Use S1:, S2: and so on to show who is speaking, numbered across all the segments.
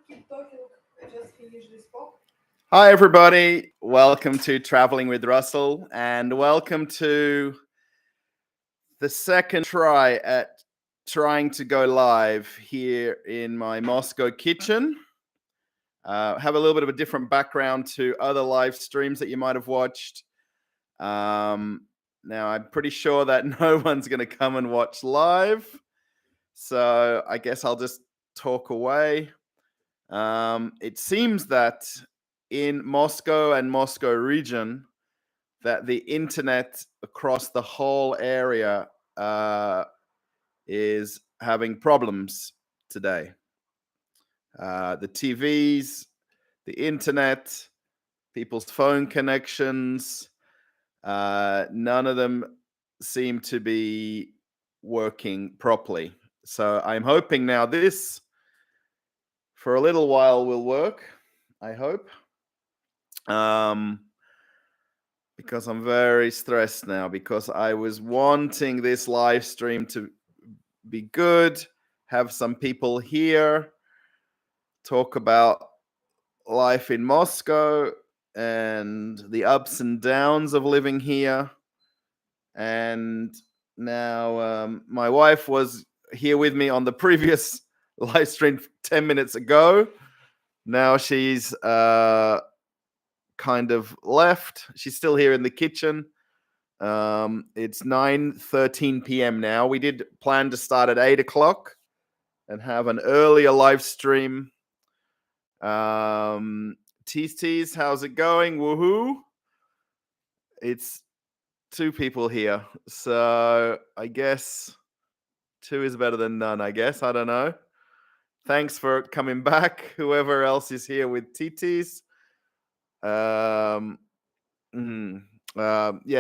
S1: keep talking. Just he usually spoke.
S2: Hi, everybody. Welcome to Traveling with Russell, and welcome to the second try at trying to go live here in my Moscow kitchen. Have a little bit of a different background to other live streams that you might have watched. Now, I'm pretty sure that no one's going to come and watch live, so I guess I'll just talk away. It seems that in Moscow and Moscow region, that the internet across the whole area is having problems today. The TVs, the internet, people's phone connections, none of them seem to be working properly. So I'm hoping now this, for a little while, will work. I hope. Because I'm very stressed now, because I was wanting this live stream to be good, have some people here, talk about life in Moscow and the ups and downs of living here. And now my wife was here with me on the previous live stream 10 minutes ago. Now she's kind of left. She's still here in the kitchen. It's 9:13 p.m. now. We did plan to start at 8 o'clock and have an earlier live stream. Tease, how's it going? Woohoo! It's two people here, so I guess two is better than none, I guess. I don't know. Thanks for coming back, whoever else is here with TTs.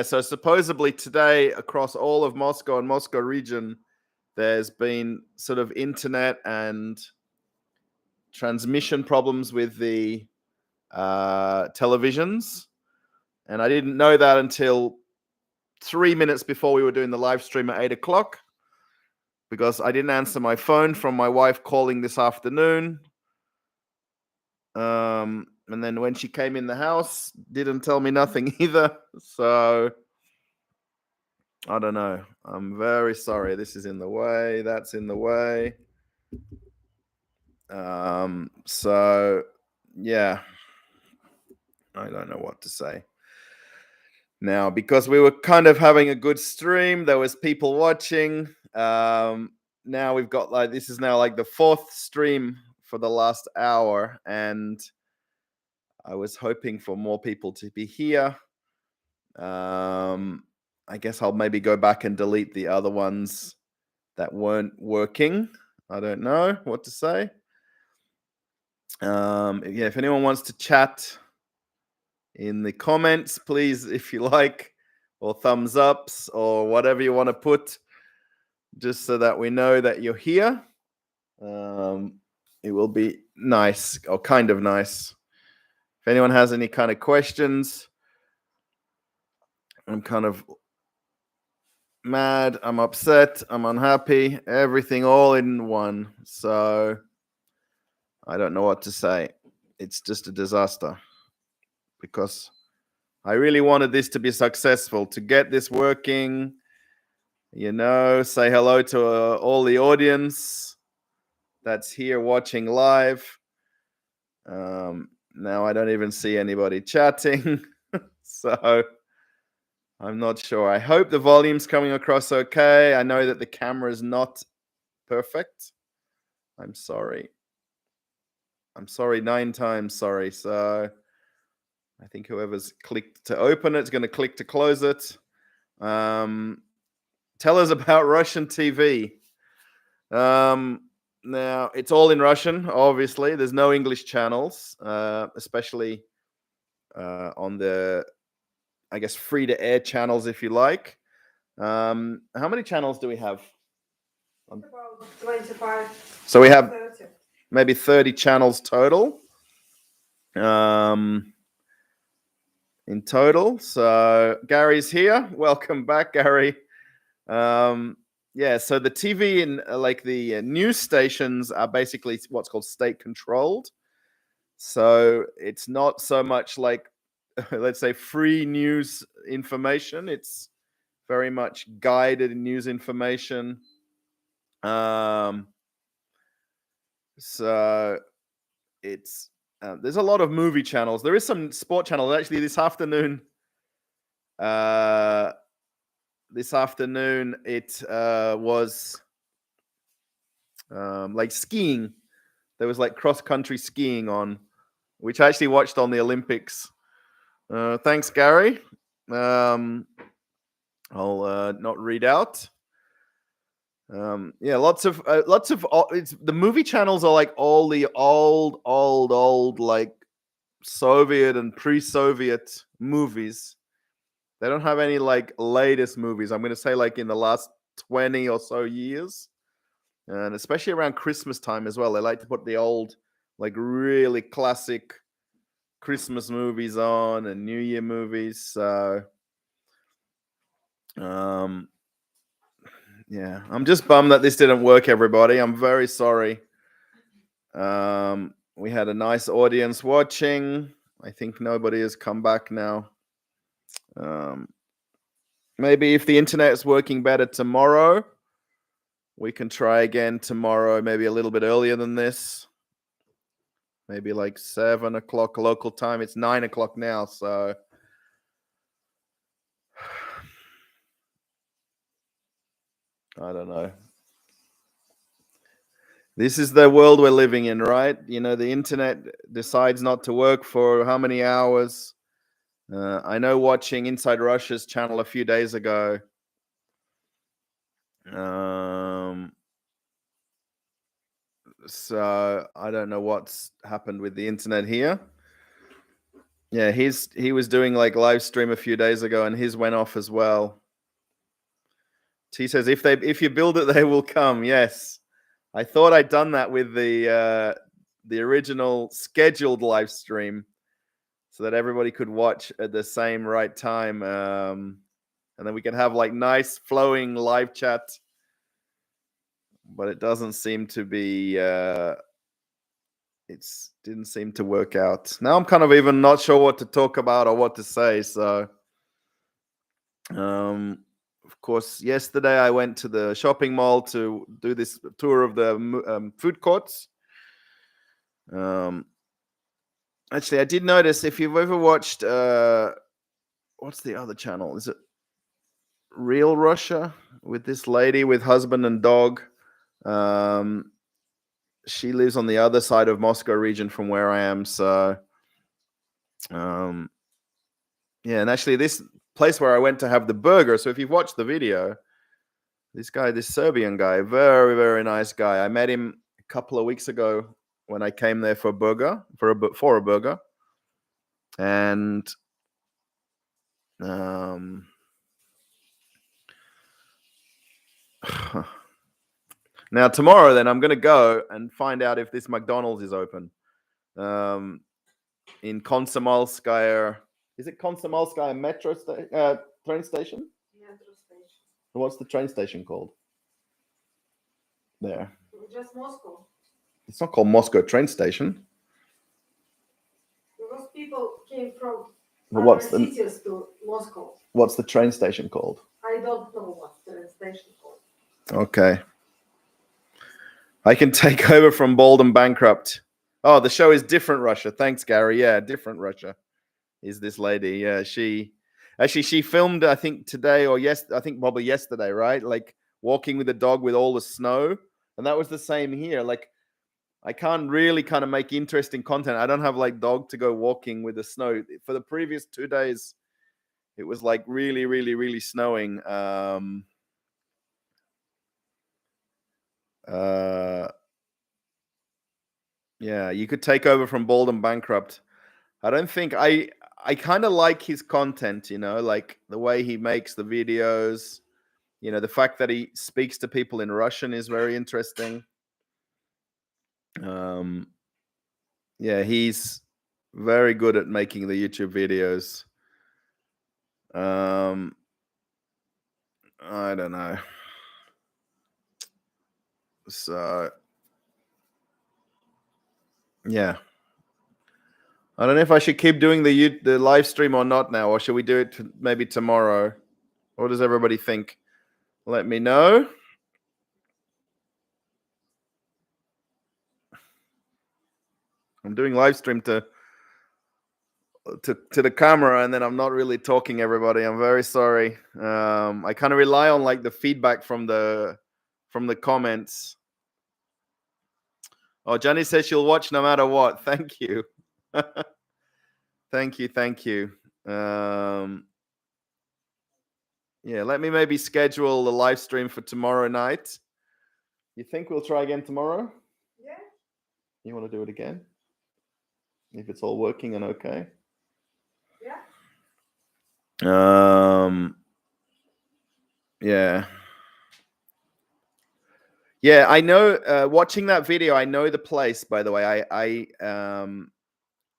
S2: So supposedly today, across all of Moscow and Moscow region, there's been sort of internet and transmission problems with the televisions. And I didn't know that until 3 minutes before we were doing the live stream at 8 o'clock, because I didn't answer my phone from my wife calling this afternoon. And then when she came in the house, didn't tell me nothing either. So I don't know. I'm very sorry. This is in the way. That's in the way. So yeah, I don't know what to say now, because we were kind of having a good stream. There was people watching. Now we've got this is now the fourth stream for the last hour, and I was hoping for more people to be here. I guess I'll maybe go back and delete the other ones that weren't working. I don't know what to say. If anyone wants to chat in the comments, please, if you like, or thumbs ups or whatever you want to put, just so that we know that you're here. It will be nice, or kind of nice. If anyone has any kind of questions, I'm kind of mad, I'm upset, I'm unhappy, everything all in one. So I don't know what to say. It's just a disaster, because I really wanted this to be successful, to get this working, say hello to all the audience that's here watching live. Now I don't even see anybody chatting. So I'm not sure. I hope the volume's coming across okay. I know that the camera is not perfect. I'm sorry. 9 times sorry. So I think whoever's clicked to open it is going to click to close it. Tell us about Russian TV. Now, it's all in Russian, obviously. There's no English channels, especially on the, I guess, free-to-air channels, if you like. How many channels do we have?
S1: About 25.
S2: So we have
S1: 30.
S2: maybe 30 channels total. In total. So Gary's here. Welcome back, Gary. yeah, so the TV and like the news stations are basically what's called state controlled. So it's not so much like, let's say, free news information. It's very much guided news information. So it's there's a lot of movie channels. There is some sport channels actually. This afternoon, it was like skiing. There was like cross country skiing on, which I actually watched on the Olympics. Thanks, Gary. I'll not read out. Yeah, lots of the movie channels are like all the old like Soviet and pre-Soviet movies. They don't have any like latest movies. I'm going to say like in the last 20 or so years, and especially around Christmas time as well. They like to put the old, like really classic Christmas movies on and New Year movies. So, yeah, I'm just bummed that this didn't work, everybody. I'm very sorry. We had a nice audience watching. I think nobody has come back now. Maybe if the internet is working better tomorrow, we can try again tomorrow, maybe a little bit earlier than this. Maybe like 7 o'clock local time. It's 9 o'clock now, so I don't know. This is the world we're living in, right? You know, the internet decides not to work for how many hours? I know watching Inside Russia's channel a few days ago. So I don't know what's happened with the internet here. Yeah, he was doing like live stream a few days ago, and his went off as well. T says if you build it, they will come. Yes, I thought I'd done that with the original scheduled live stream, so that everybody could watch at the same right time, and then we can have like nice flowing live chat. But it doesn't seem to be. It didn't seem to work out. Now I'm kind of even not sure what to talk about or what to say. So, of course, yesterday I went to the shopping mall to do this tour of the food courts. Actually, I did notice, if you've ever watched, what's the other channel? Is it Real Russia with this lady with husband and dog? She lives on the other side of Moscow region from where I am. So, yeah, and actually this place where I went to have the burger. So if you've watched the video, this Serbian guy, very, very nice guy. I met him a couple of weeks ago when I came there for a burger, for a burger. And now tomorrow, then I'm going to go and find out if this McDonald's is open. In Komsomolskaya, is it Komsomolskaya train station?
S1: Metro station.
S2: What's the train station called? There.
S1: Just Moscow.
S2: It's not called Moscow train station.
S1: Because people came from
S2: But
S1: other cities to Moscow.
S2: What's the train station called?
S1: I don't know what's the train station called.
S2: Okay. I can take over from Bold and Bankrupt. Oh, the show is Different Russia. Thanks, Gary. Yeah, Different Russia is this lady. Yeah, she filmed, I think today or I think probably yesterday, right? Like walking with the dog with all the snow. And that was the same here. Like, I can't really kind of make interesting content. I don't have like dog to go walking with the snow. For the previous 2 days, it was like really, really, really snowing. Yeah, you could take over from Bald and Bankrupt. I don't think I kind of like his content, you know, like the way he makes the videos. You know, the fact that he speaks to people in Russian is very interesting. Yeah, he's very good at making the YouTube videos. I don't know. So yeah, I don't know if I should keep doing the live stream or not now, or should we do it maybe tomorrow? What does everybody think? Let me know. I'm doing live stream to the camera, and then I'm not really talking everybody. I'm very sorry. I kind of rely on like the feedback from the comments. Oh, Jenny says she'll watch no matter what. Thank you. Thank you. Yeah, let me maybe schedule the live stream for tomorrow night. You think we'll try again tomorrow?
S1: Yeah.
S2: You want to do it again? If it's all working and okay?
S1: Yeah.
S2: Yeah. Yeah, I know. Watching that video, I know the place. By the way, I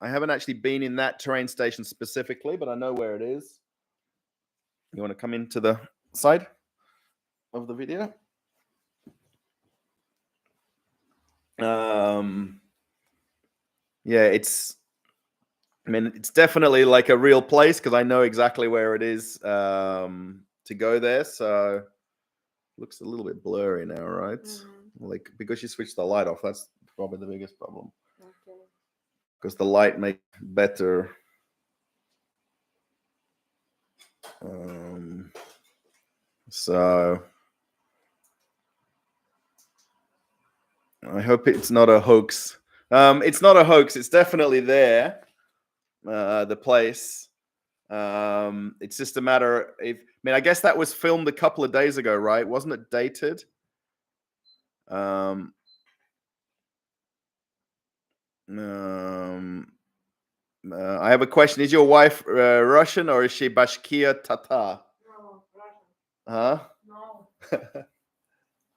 S2: haven't actually been in that train station specifically, but I know where it is. You want to come into the side of the video? Yeah, it's definitely like a real place because I know exactly where it is to go there. So looks a little bit blurry now, right? Like because you switched the light off, that's probably the biggest problem.
S1: Okay.
S2: Because the light makes better. So I hope it's not a hoax. It's not a hoax. It's definitely there. The place. It's just a matter if I guess that was filmed a couple of days ago, right? Wasn't it dated? I have a question. Is your wife Russian or is she Bashkir Tatar?
S1: No, Russian.
S2: Huh?
S1: No.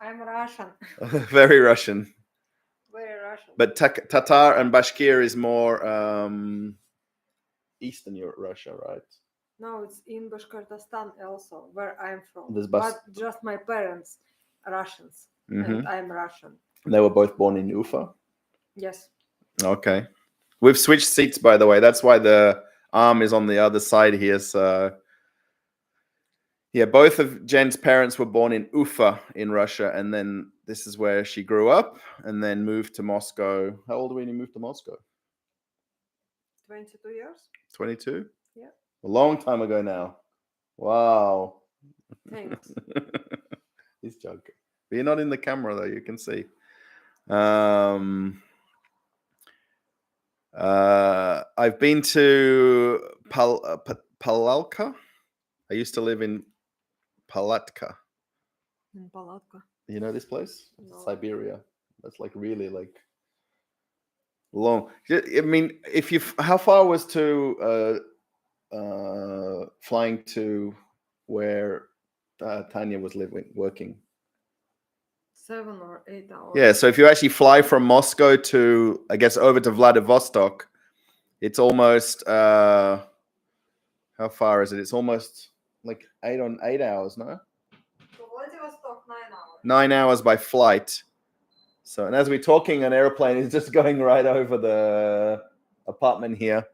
S1: I'm Russian.
S2: Very Russian.
S1: Very Russian.
S2: But Tatar and Bashkir is more Eastern Europe, Russia, right?
S1: No, it's in Bashkortostan also, where I'm from.
S2: But
S1: just my parents, Russians, and I'm Russian.
S2: They were both born in Ufa?
S1: Yes.
S2: Okay. We've switched seats, by the way. That's why the arm is on the other side here. So, yeah, both of Jen's parents were born in Ufa in Russia, and then this is where she grew up, and then moved to Moscow. How old were you when you moved to Moscow?
S1: 22 years.
S2: 22?
S1: Yeah.
S2: A long time ago now. Wow.
S1: Thanks.
S2: He's joking. But you're not in the camera, though. You can see. I've been to Palalka. I used to live in Palatka.
S1: In Palatka.
S2: You know this place?
S1: No.
S2: Siberia. That's like really like long. I mean, how far was to flying to where Tanya was working?
S1: 7 or 8 hours.
S2: Yeah, so if you actually fly from Moscow to, I guess, over to Vladivostok, it's almost how far is it? It's almost like 8 hours, no?
S1: So Vladivostok 9 hours.
S2: 9 hours by flight. So, and as we're talking, an airplane is just going right over the apartment here.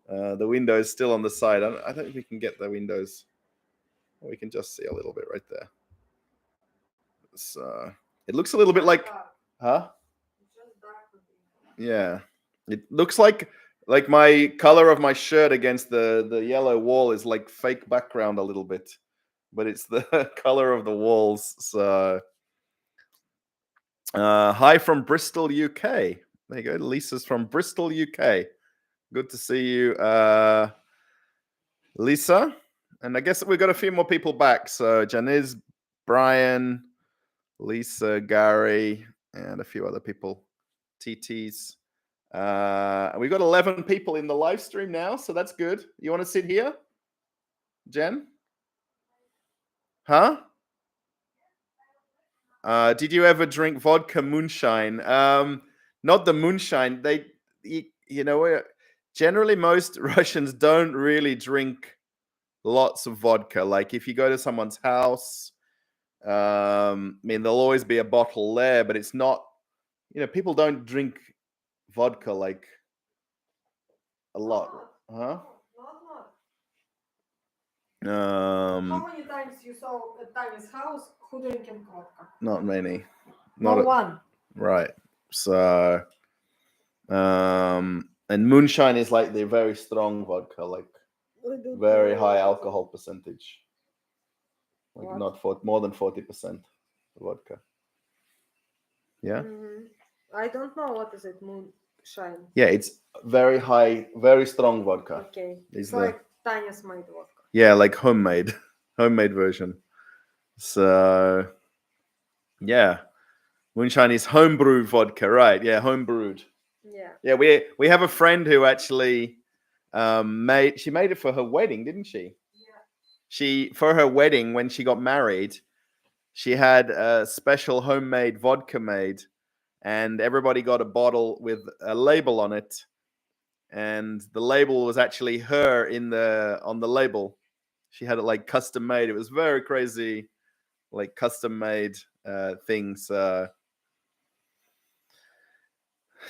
S2: The window is still on the side. I don't think we can get the windows. We can just see a little bit right there. So it looks a little bit like, huh? Yeah, it looks like my color of my shirt against the yellow wall is like fake background a little bit, but it's the color of the walls. So hi from Bristol, UK. There you go. Lisa's from Bristol, UK. Good to see you, Lisa. And I guess we've got a few more people back. So Janice, Brian, Lisa, Gary, and a few other people. TTs. We've got 11 people in the live stream now, so that's good. You want to sit here, Jen? Huh? Did you ever drink vodka moonshine? Not the moonshine. Generally most Russians don't really drink lots of vodka. Like if you go to someone's house I mean, there'll always be a bottle there, but it's not. People don't drink vodka like a lot, huh?
S1: How many times you saw at Tanya's house who drinking vodka?
S2: Not many.
S1: No one.
S2: Right. So, and moonshine is like the very strong vodka, like very high alcohol percentage, like
S1: What?
S2: not more than 40% vodka. Yeah.
S1: I don't know what is it. Moonshine.
S2: Yeah, it's very high, very strong vodka.
S1: Okay.
S2: Is
S1: It's like Tanya's made vodka.
S2: Yeah, like homemade version. So, yeah, moonshine is homebrew vodka, right? Yeah, homebrewed.
S1: Yeah.
S2: Yeah, we have a friend who actually she made it for her wedding, didn't she? Yeah. For her wedding, when she got married, she had a special homemade vodka made, and everybody got a bottle with a label on it, and the label was actually her on the label. She had it like custom made. It was very crazy, like custom made things.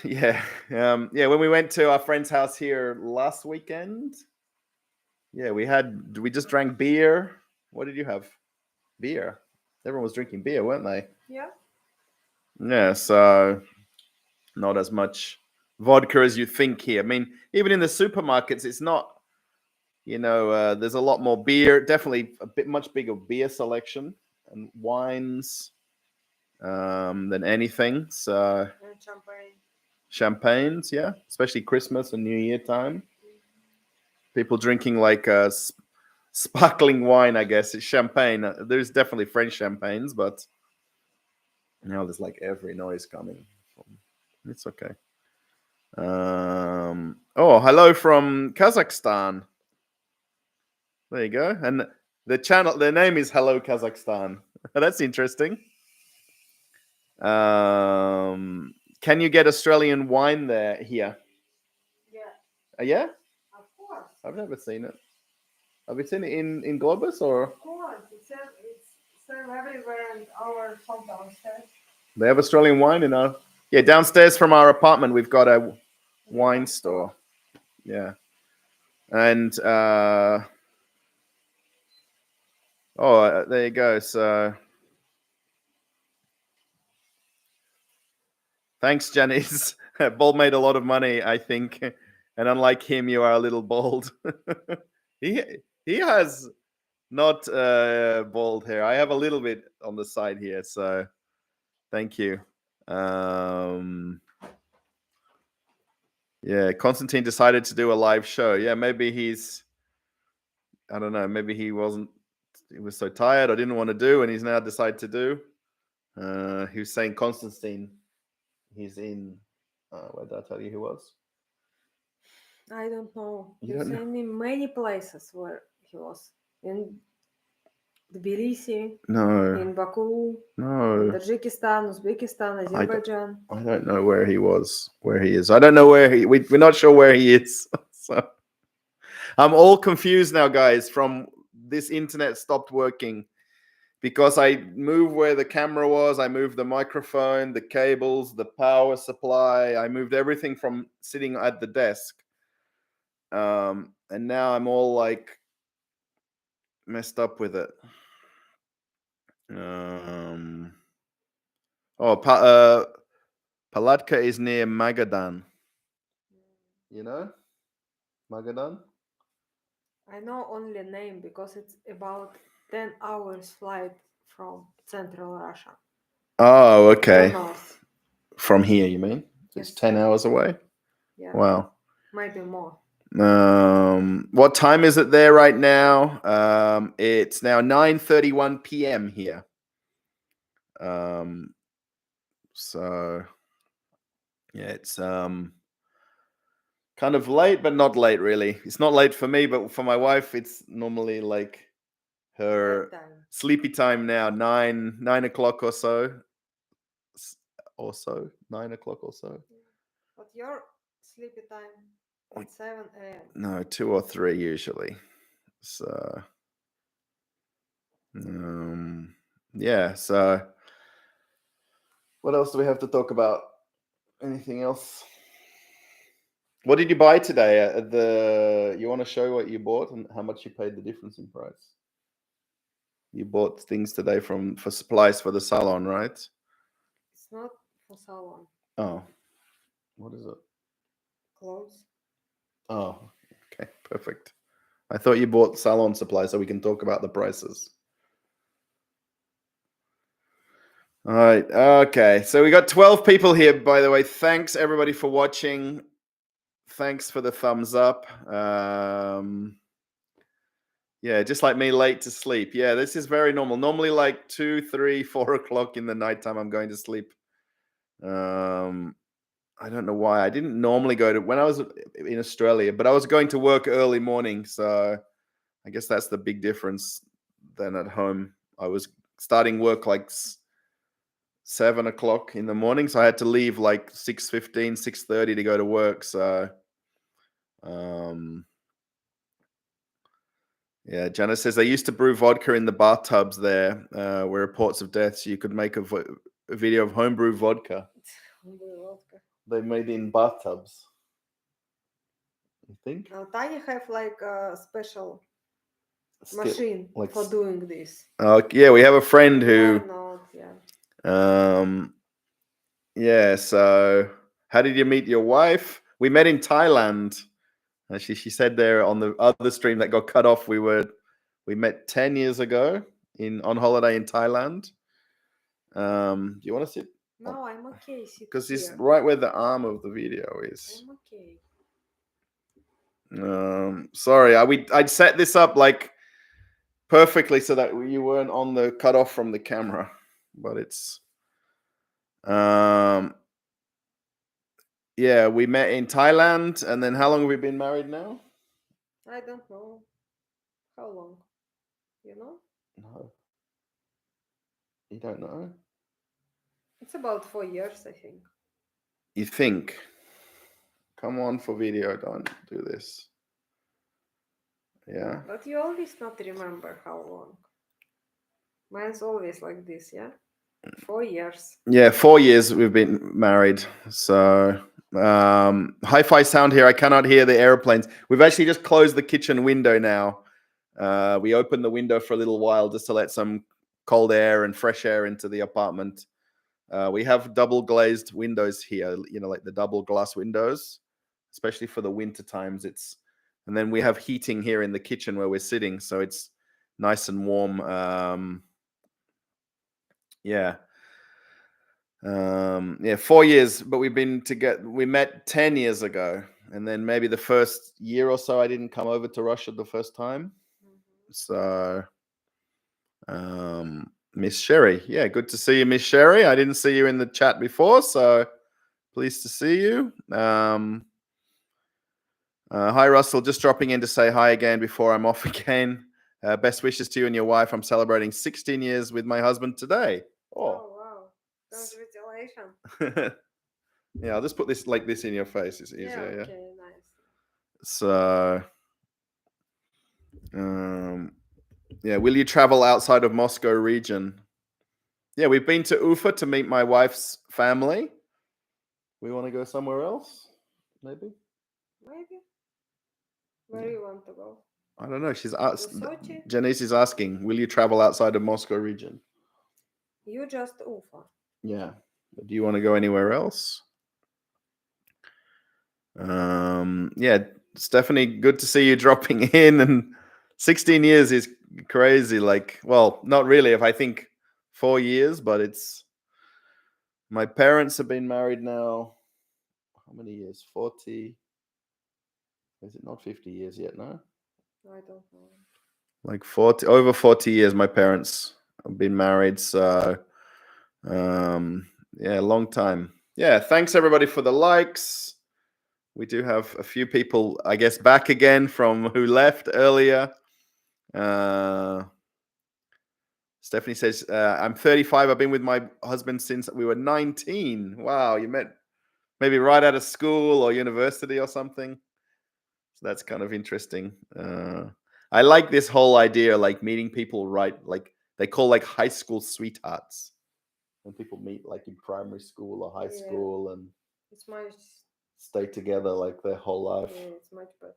S2: Yeah, yeah. When we went to our friend's house here last weekend, yeah, we just drank beer. What did you have? Beer. Everyone was drinking beer, weren't they?
S1: Yeah.
S2: Yeah. So not as much vodka as you think here. I mean, even in the supermarkets, it's not. There's a lot more beer. Definitely a bit much bigger beer selection and wines than anything. So
S1: And champagne.
S2: Champagnes, yeah, especially Christmas and New Year time. People drinking like sparkling wine, I guess. It's champagne. There's definitely French champagnes, but now there's like every noise coming. It's okay. Hello from Kazakhstan. There you go. And the name is Hello Kazakhstan. That's interesting. Can you get Australian wine here?
S1: Yeah.
S2: Yeah?
S1: Of course.
S2: I've never seen it. Have you seen it in Globus or?
S1: Of course. It's served everywhere in our home downstairs.
S2: They have Australian wine in our. Yeah, downstairs from our apartment, we've got a wine store. Yeah. And there you go. So thanks, Janice. Bald made a lot of money, I think. And unlike him, you are a little bald. he has not bald hair. I have a little bit on the side here. So thank you. Yeah, Constantine decided to do a live show. Yeah, maybe I don't know, maybe he was so tired or didn't want to do, and he's now decided to do. He was saying Constantine, he's in, where did I tell you he was?
S1: I don't know.
S2: You
S1: You
S2: don't
S1: sent me many places where he was. In Tbilisi,
S2: No,
S1: in Baku,
S2: no.
S1: Tajikistan, Uzbekistan, Azerbaijan.
S2: I don't know where he is. I don't know we're not sure where he is. So I'm all confused now, guys, from this internet stopped working because I moved where the camera was. I moved the microphone, the cables, the power supply. I moved everything from sitting at the desk. And now I'm all like messed up with it. Palatka is near Magadan. You know Magadan?
S1: I know only name because it's about 10 hours flight from Central Russia.
S2: Oh, okay.
S1: North.
S2: From here, you mean?
S1: Yes.
S2: It's 10 hours away?
S1: Yeah.
S2: Wow.
S1: Maybe more.
S2: What time is it there right now? It's now 9:31 p.m. here. So yeah, it's kind of late, but not late really. It's not late for me, but for my wife, it's normally like her sleepy time now, 9 o'clock or so. 9 o'clock or so.
S1: But your sleepy time at 7 a.m.
S2: No, 2 or 3 usually. So yeah, so what else do we have to talk about? Anything else? What did you buy today at the? You want to show what you bought and how much you paid the difference in price? You bought things today for supplies for the salon, right?
S1: It's not for salon.
S2: Oh, what is it?
S1: Clothes.
S2: Oh, okay, perfect. I thought you bought salon supplies so we can talk about the prices. All right. Okay. So we got 12 people here, by the way. Thanks everybody for watching. Thanks for the thumbs up. Yeah, just like me, late to sleep. Yeah, this is very normal. Normally, like 2, 3, 4 o'clock in the nighttime, I'm going to sleep. I don't know why. I didn't normally go to when I was in Australia, but I was going to work early morning. So I guess that's the big difference than at home. I was starting work like 7 o'clock in the morning. So I had to leave like 6:15, 6:30 to go to work. So, yeah, Janice says they used to brew vodka in the bathtubs there, where reports of deaths. You could make a video of homebrew vodka. They made in bathtubs. You think?
S1: Now, Tanya have like a special machine
S2: like
S1: for doing this.
S2: Yeah, we have a friend who.
S1: Why not? Yeah.
S2: Yeah. So, how did you meet your wife? We met in Thailand. She said there on the other stream that got cut off. We met 10 years ago on holiday in Thailand. Do you want to sit?
S1: No, I'm okay.
S2: Because it's right where the arm of the video is.
S1: I'm okay.
S2: Sorry, I'd set this up like perfectly so that you weren't on the cut off from the camera, but it's yeah, we met in Thailand, and then how long have we been married now?
S1: I don't know. How long? You know?
S2: No. You don't know?
S1: It's about 4 years, I think.
S2: You think? Come on for video, don't do this. Yeah.
S1: But you always not remember how long. Mine's always like this, yeah? 4 years.
S2: Yeah, 4 years we've been married. So hi-fi sound here. I cannot hear the airplanes. We've actually just closed the kitchen window now. We opened the window for a little while just to let some cold air and fresh air into the apartment. We have double glazed windows here, like the double glass windows, especially for the winter times. And then we have heating here in the kitchen where we're sitting, so it's nice and warm. Yeah. 4 years, but we've been together. We met 10 years ago, and then maybe the first year or so I didn't come over to Russia the first time. So Miss Sherry, yeah, good to see you, Miss Sherry. I didn't see you in the chat before, so pleased to see you. Hi Russell, just dropping in to say hi again before I'm off again. Best wishes to you and your wife. I'm celebrating 16 years with my husband today.
S1: Oh wow. Congratulations.
S2: Yeah, I'll just put this like this in your face. It's easier.
S1: Yeah, okay, nice.
S2: So, yeah, will you travel outside of Moscow region? Yeah, we've been to Ufa to meet my wife's family. We want to go somewhere else, maybe.
S1: Where do you want to go?
S2: I don't know. She's asked. Janice is asking, will you travel outside of Moscow region?
S1: You just Ufa.
S2: Yeah. Do you want to go anywhere else? Yeah, Stephanie, good to see you dropping in. And 16 years is crazy. Like, well, not really. If I think 4 years, but it's my parents have been married now. How many years? 40. Is it not 50 years yet? No,
S1: I don't know.
S2: Like 40, over 40 years. My parents have been married. So, yeah, long time. Yeah, thanks everybody for the likes. We do have a few people, I guess, back again from who left earlier. Stephanie says, I'm 35. I've been with my husband since we were 19. Wow, you met maybe right out of school or university or something. So that's kind of interesting. I like this whole idea, like meeting people right, like they call like high school sweethearts. When people meet like in primary school or high
S1: Yeah.
S2: school and
S1: It's much.
S2: stay together like their whole life.
S1: Yeah, it's much better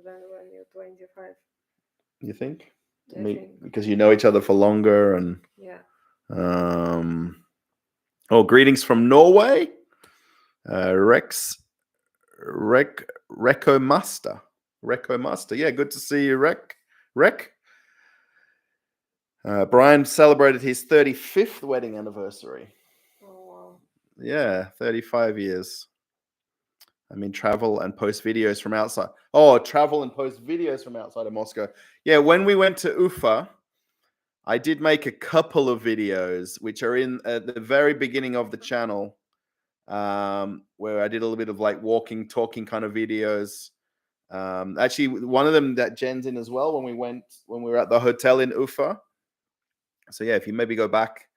S1: than when you're 25.
S2: You think?
S1: I think.
S2: Because you know each other for longer and
S1: Yeah.
S2: oh, greetings from Norway. Reco Master. Yeah, good to see you, Rec. Brian celebrated his 35th wedding anniversary.
S1: Oh wow.
S2: Yeah, 35 years. I mean, travel and post videos from outside. Oh, travel and post videos from outside of Moscow. Yeah, when we went to Ufa, I did make a couple of videos, which are in at the very beginning of the channel, where I did a little bit of like walking, talking kind of videos. Actually, one of them that Jen's in as well when we were at the hotel in Ufa. So yeah, if you maybe go back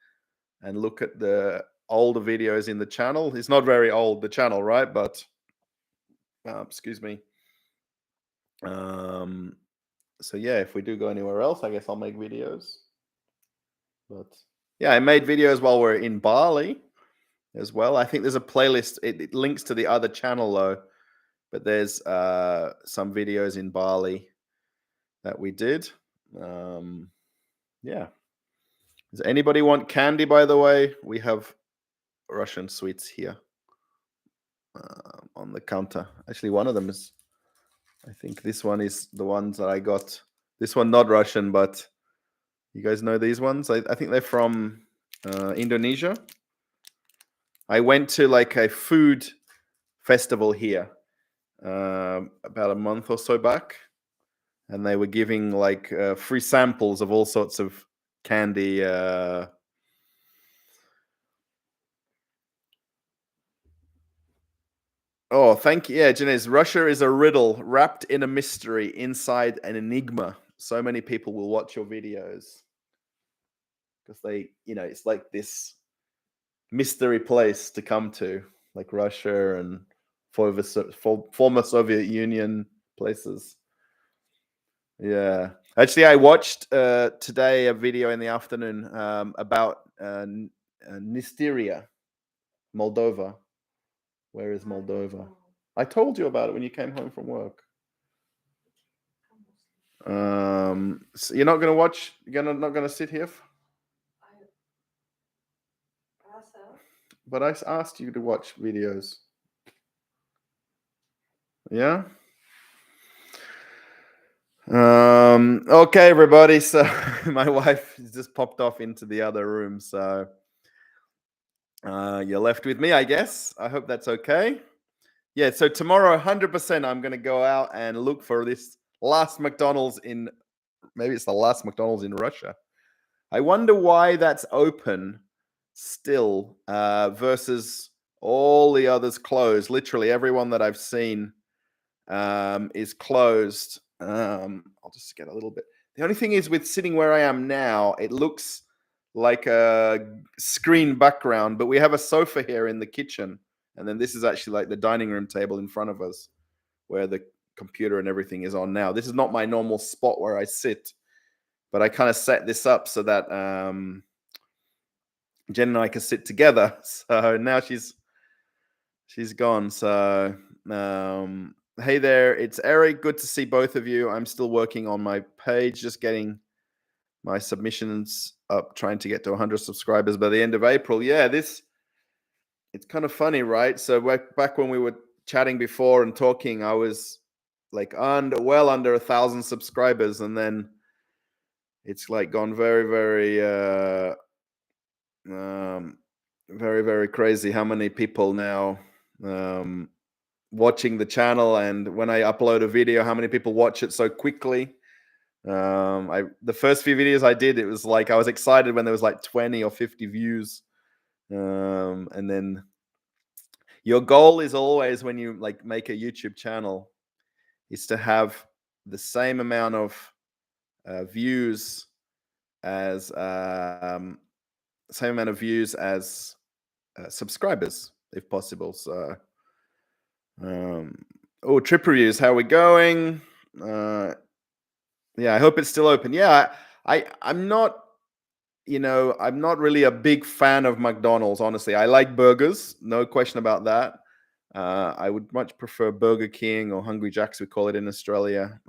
S2: and look at the older videos in the channel, it's not very old, the channel, right? But excuse me. So yeah, if we do go anywhere else, I guess I'll make videos. But yeah, I made videos while we're in Bali as well. I think there's a playlist. It links to the other channel though, but there's some videos in Bali that we did. Yeah. Does anybody want candy, by the way? We have Russian sweets here on the counter. Actually, one of them is, I think this one is the ones that I got. This one, not Russian, but you guys know these ones? I think they're from Indonesia. I went to like a food festival here about a month or so back, and they were giving like free samples of all sorts of candy. Oh, thank you. Yeah, Janez, Russia is a riddle wrapped in a mystery inside an enigma. So many people will watch your videos because they, it's like this mystery place to come to, like Russia and former Soviet Union places. Yeah. Actually, I watched today a video in the afternoon about Nisteria, Moldova. Where is Moldova? I told you about it when you came home from work. So you're not gonna watch. You're not gonna sit here. But I asked you to watch videos. Yeah. Okay, everybody. So my wife just popped off into the other room. So you're left with me, I guess. I hope that's okay. Yeah. So tomorrow, 100%, I'm gonna go out and look for this last McDonald's in. Maybe it's the last McDonald's in Russia. I wonder why that's open still versus all the others closed. Literally everyone that I've seen is closed. I'll just get a little bit. The only thing is with sitting where I am now, it looks like a screen background, but we have a sofa here in the kitchen. And then this is actually like the dining room table in front of us where the computer and everything is on now. This is not my normal spot where I sit, but I kind of set this up so that Jen and I can sit together. So now she's gone. So hey there, it's Eric. Good to see both of you. I'm still working on my page, just getting my submissions up, trying to get to 100 subscribers by the end of April. Yeah, it's kind of funny, right? So back when we were chatting before and talking, I was like well under 1,000 subscribers, and then it's like gone very, very, very, very crazy how many people now watching the channel, and when I upload a video, how many people watch it so quickly. The first few videos I did, it was like I was excited when there was like 20 or 50 views, and then your goal is always when you like make a YouTube channel is to have the same amount of views as subscribers, if possible. So, trip reviews, how are we going? Yeah, I hope it's still open. Yeah, I'm not I'm not really a big fan of McDonald's, honestly. I like burgers, no question about that. I would much prefer Burger King or Hungry Jack's, we call it in Australia,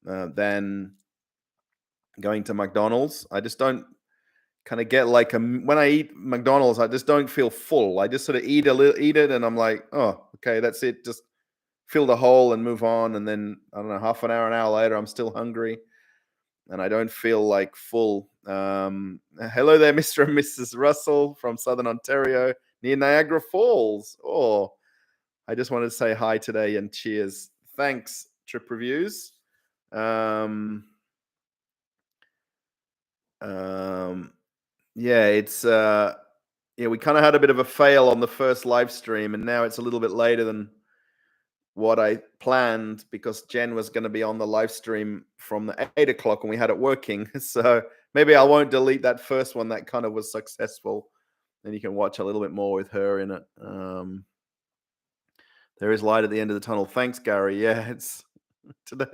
S2: than going to McDonald's. I just don't kind of get like when I eat McDonald's, I just don't feel full. I just sort of eat it, and I'm like, oh, okay, that's it. Just fill the hole and move on. And then I don't know, half an hour later, I'm still hungry, and I don't feel like full. Hello there, Mr. and Mrs. Russell from Southern Ontario near Niagara Falls. Oh, I just wanted to say hi today and cheers. Thanks, Trip Reviews. Yeah, it's we kind of had a bit of a fail on the first live stream, and now it's a little bit later than what I planned because Jen was going to be on the live stream from the 8 o'clock and we had it working. So maybe I won't delete that first one that kind of was successful. And you can watch a little bit more with her in it. There is light at the end of the tunnel. Thanks, Gary. Yeah, it's today.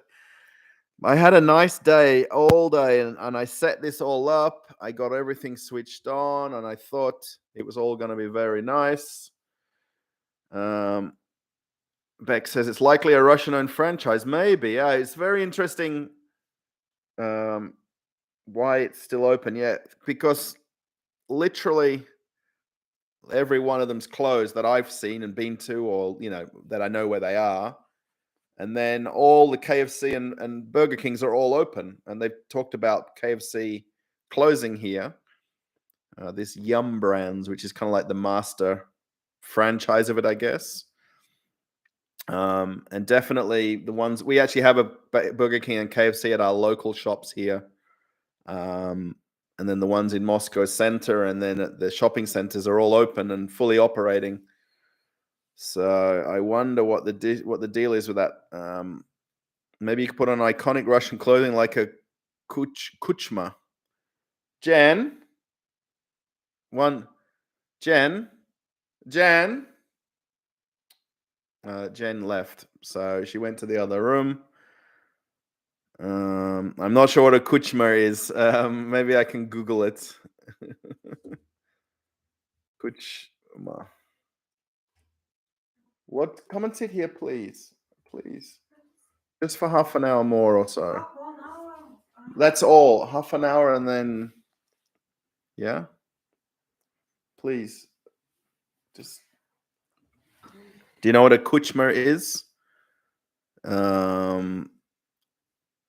S2: I had a nice day all day, and I set this all up. I got everything switched on, and I thought it was all going to be very nice. Beck says it's likely a Russian-owned franchise. Maybe, yeah. It's very interesting why it's still open. Yeah, because literally every one of them's closed that I've seen and been to, or that I know where they are. And then all the KFC and Burger Kings are all open, and they've talked about KFC closing here. This Yum Brands, which is kind of like the master franchise of it, I guess. And definitely the ones we actually have a Burger King and KFC at our local shops here. And then the ones in Moscow Center and then at the shopping centers are all open and fully operating. So I wonder what the deal is with that. Maybe you could put on iconic Russian clothing like a kuchma. Jen, Jen. Jen left, so she went to the other room. I'm not sure what a kuchma is. Maybe I can Google it. Kuchma. What? Come and sit here, please. Please. Just for half an hour more or so. That's all. Half an hour and then. Yeah? Please. Just. Do you know what a kuchma is?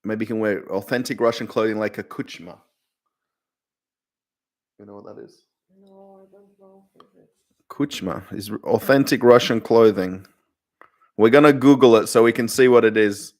S2: Maybe you can wear authentic Russian clothing like a kuchma. You know what that is?
S1: No, I don't know.
S2: Kuchma is authentic Russian clothing. We're gonna Google it so we can see what it is.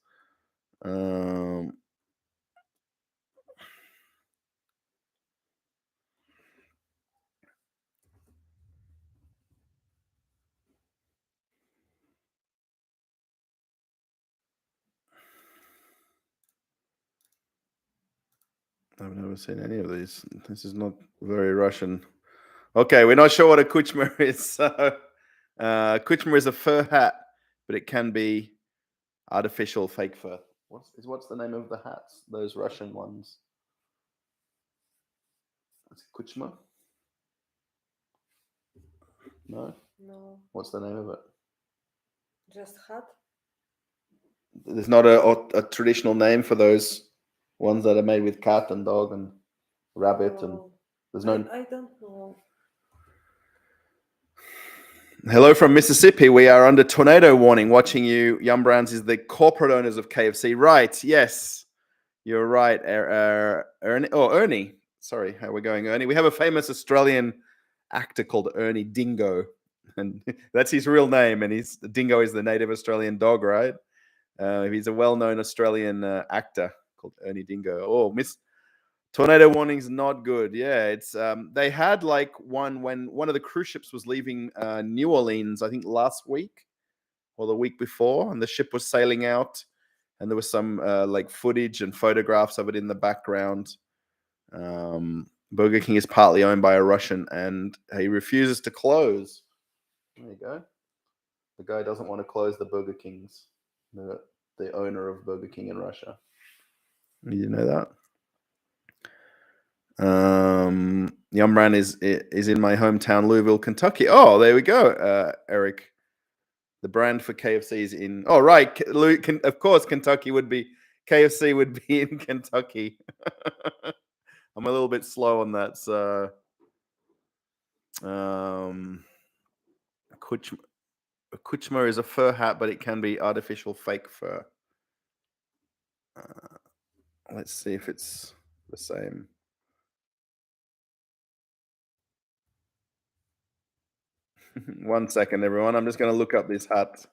S2: I've never seen any of these. This is not very Russian. Okay, we're not sure what a kuchma is. So, kuchma is a fur hat, but it can be artificial fake fur. What's the name of the hats? Those Russian ones. That's kuchma. No.
S1: No.
S2: What's the name of it?
S1: Just hat.
S2: There's not a traditional name for those ones that are made with cat and dog and rabbit, and there's no.
S1: I don't know.
S2: Hello from Mississippi. We are under tornado warning. Watching you. Yum Brands is the corporate owners of KFC. Right. Yes. You're right. Ernie. Sorry. How are we going, Ernie? We have a famous Australian actor called Ernie Dingo. And that's his real name. And Dingo is the native Australian dog, right? He's a well-known Australian actor called Ernie Dingo. Oh, tornado warning's not good. Yeah, it's they had like one when one of the cruise ships was leaving New Orleans, I think last week or the week before, and the ship was sailing out, and there was some like footage and photographs of it in the background. Burger King is partly owned by a Russian, and he refuses to close. There you go. The guy doesn't want to close the Burger Kings. The owner of Burger King in Russia. You know that? Yum is in my hometown, Louisville, Kentucky. Oh, there we go, Eric. The brand for KFC is in. Oh, right. Of course, Kentucky would be. KFC would be in Kentucky. I'm a little bit slow on that. So, Kuchma is a fur hat, but it can be artificial fake fur. Let's see if it's the same. One second, everyone. I'm just going to look up this hat.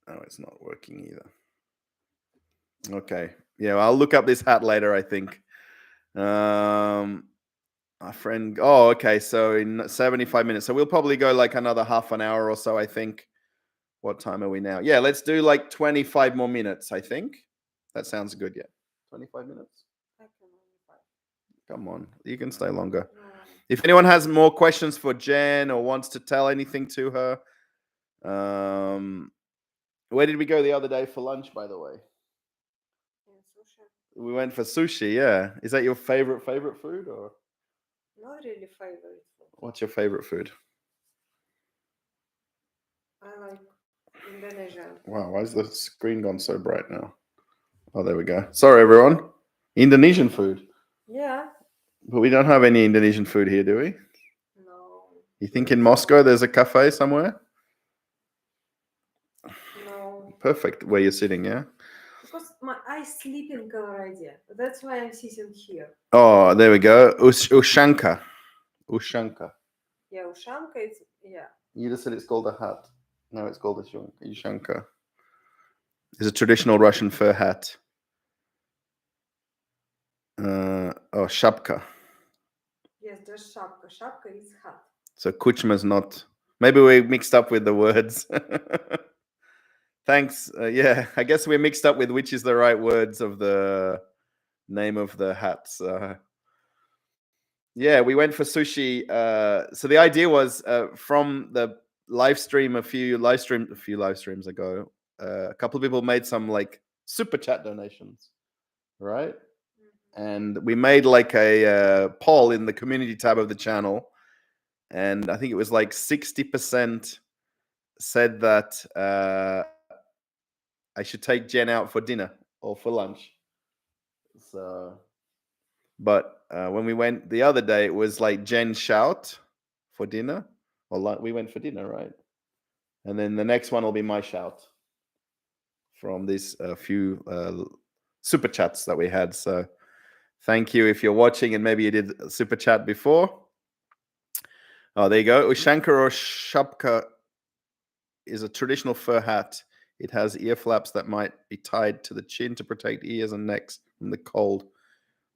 S2: Oh, it's not working either. Okay. Yeah, I'll look up this hat later, I think. My friend. Oh, okay. So in 75 minutes. So we'll probably go like another half an hour or so, I think. What time are we now? Yeah, let's do like 25 more minutes, I think. That sounds good. Yeah. 25 minutes. Come on. You can stay longer. If anyone has more questions for Jen or wants to tell anything to her, where did we go the other day for lunch, by the way? We went for sushi, yeah. Is that your favorite food, or?
S1: Not really favorite food.
S2: What's your favorite food?
S1: I like Indonesian.
S2: Wow, why is the screen gone so bright now? Oh, there we go. Sorry, everyone. Indonesian food.
S1: Yeah.
S2: But we don't have any Indonesian food here, do we?
S1: No.
S2: You think in Moscow there's a cafe somewhere?
S1: No.
S2: Perfect, where you're sitting, yeah?
S1: Because I sleep in Colorado. That's why I'm sitting here.
S2: Oh, there we go. Ushanka. Ushanka.
S1: Yeah, Ushanka is, yeah.
S2: You just said it's called a hat. No, it's called a Ushanka. It's a traditional Russian fur hat. Shapka.
S1: Yes, just shapka. Shapka is hat.
S2: So Kuchma's not. Maybe we mixed up with the words. Thanks. Yeah, I guess we're mixed up with which is the right words of the name of the hats. Yeah, we went for sushi. So the idea was from the live stream a few live streams ago. A couple of people made some like super chat donations, right? And we made like a poll in the community tab of the channel, and I think it was like 60% said that I should take Jen out for dinner or for lunch. So, but when we went the other day, it was like Jen shout for dinner, or we went for dinner, right? And then the next one will be my shout from these few super chats that we had. So, thank you if you're watching and maybe you did a super chat before. Oh, there you go. Ushanka or shapka is a traditional fur hat. It has ear flaps that might be tied to the chin to protect ears and necks from the cold,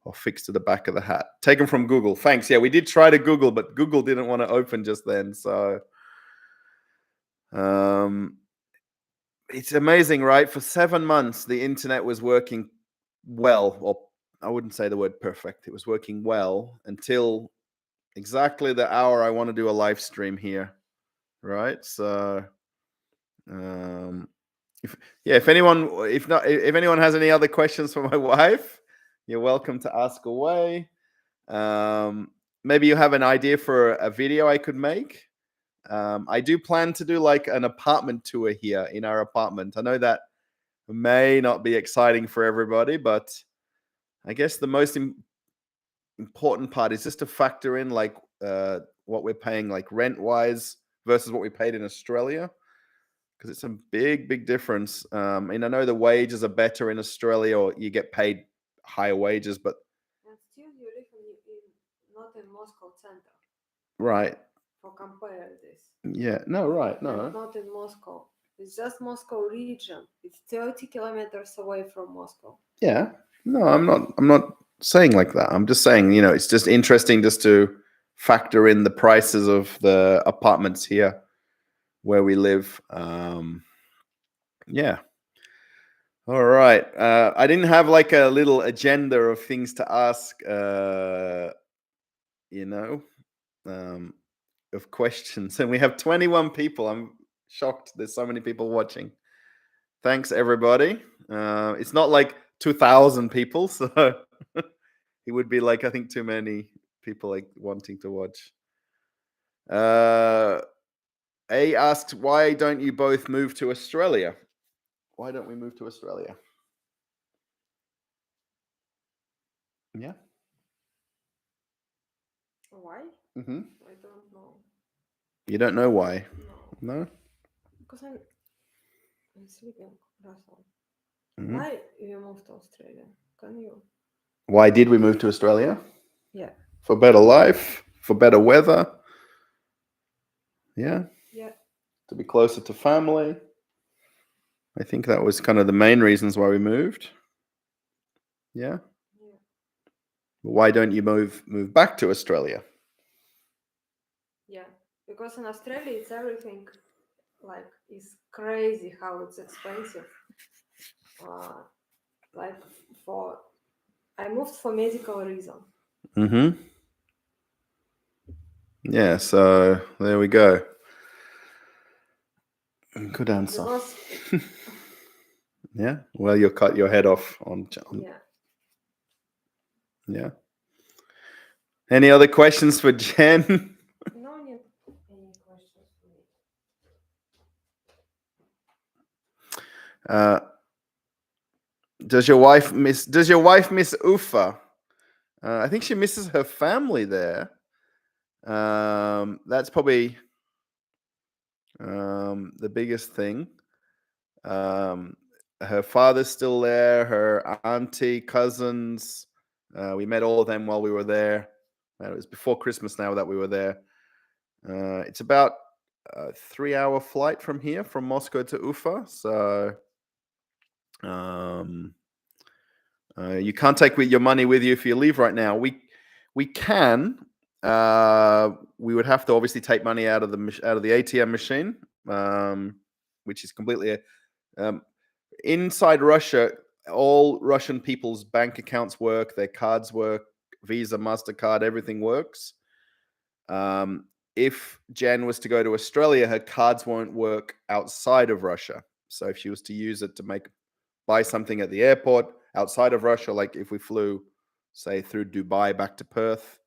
S2: or fixed to the back of the hat. Taken from Google. Thanks. Yeah, we did try to Google, but Google didn't want to open just then. So it's amazing, right? For 7 months, the internet was working well, or I wouldn't say the word perfect. It was working well until exactly the hour I want to do a live stream here, right? So if anyone has any other questions for my wife, you're welcome to ask away. Maybe you have an idea for a video I could make. I do plan to do like an apartment tour here in our apartment. I know that may not be exciting for everybody, but I guess the most important part is just to factor in like what we're paying like rent wise versus what we paid in Australia, because it's a big difference. And I know the wages are better in Australia, or you get paid higher wages, but
S1: and still you live not in Moscow center.
S2: Right.
S1: For compare this.
S2: Yeah. No. Right. No.
S1: And not in Moscow. It's just Moscow region. It's 30 kilometers away from Moscow.
S2: Yeah. No, I'm not saying like that. I'm just saying, it's just interesting just to factor in the prices of the apartments here where we live. Yeah. All right. I didn't have like a little agenda of things to ask, of questions. And we have 21 people. I'm shocked there's so many people watching. Thanks, everybody. It's not like 2,000 people, so It would be like, I think, too many people like wanting to watch. A asks, why don't you both move to Australia? Why don't we move to Australia? Yeah.
S1: Why?
S2: Mm-hmm.
S1: I don't know.
S2: You don't know why?
S1: No.
S2: No.
S1: Because I'm sleeping, Russell.
S2: Mm-hmm.
S1: Why you moved to Australia? Can you?
S2: Why did we move to Australia?
S1: Yeah.
S2: For better life, for better weather. Yeah.
S1: Yeah.
S2: To be closer to family. I think that was kind of the main reasons why we moved. Yeah.
S1: Yeah.
S2: Why don't you move back to Australia?
S1: Yeah. Because in Australia, it's everything like is crazy how it's expensive. Like for I moved for medical reason.
S2: Mm-hmm. Yeah, so there we go. Good answer.
S1: Because
S2: Yeah. Well, you'll cut your head off on.
S1: yeah.
S2: Yeah. Any other questions for Jen?
S1: No need any questions for me.
S2: Does your wife miss Ufa? I think she misses her family there. That's probably the biggest thing. Her father's still there, her auntie, cousins. We met all of them while we were there. It was before Christmas now that we were there. It's about a 3-hour flight from here, from Moscow to Ufa. So you can't take your money with you if you leave right now. We can. We would have to obviously take money out of the ATM machine, which is completely inside Russia. All Russian people's bank accounts work, their cards work, Visa, MasterCard, everything works. If Jen was to go to Australia, her cards won't work outside of Russia. So if she was to use it to buy something at the airport outside of Russia, like if we flew, say, through Dubai back to Perth,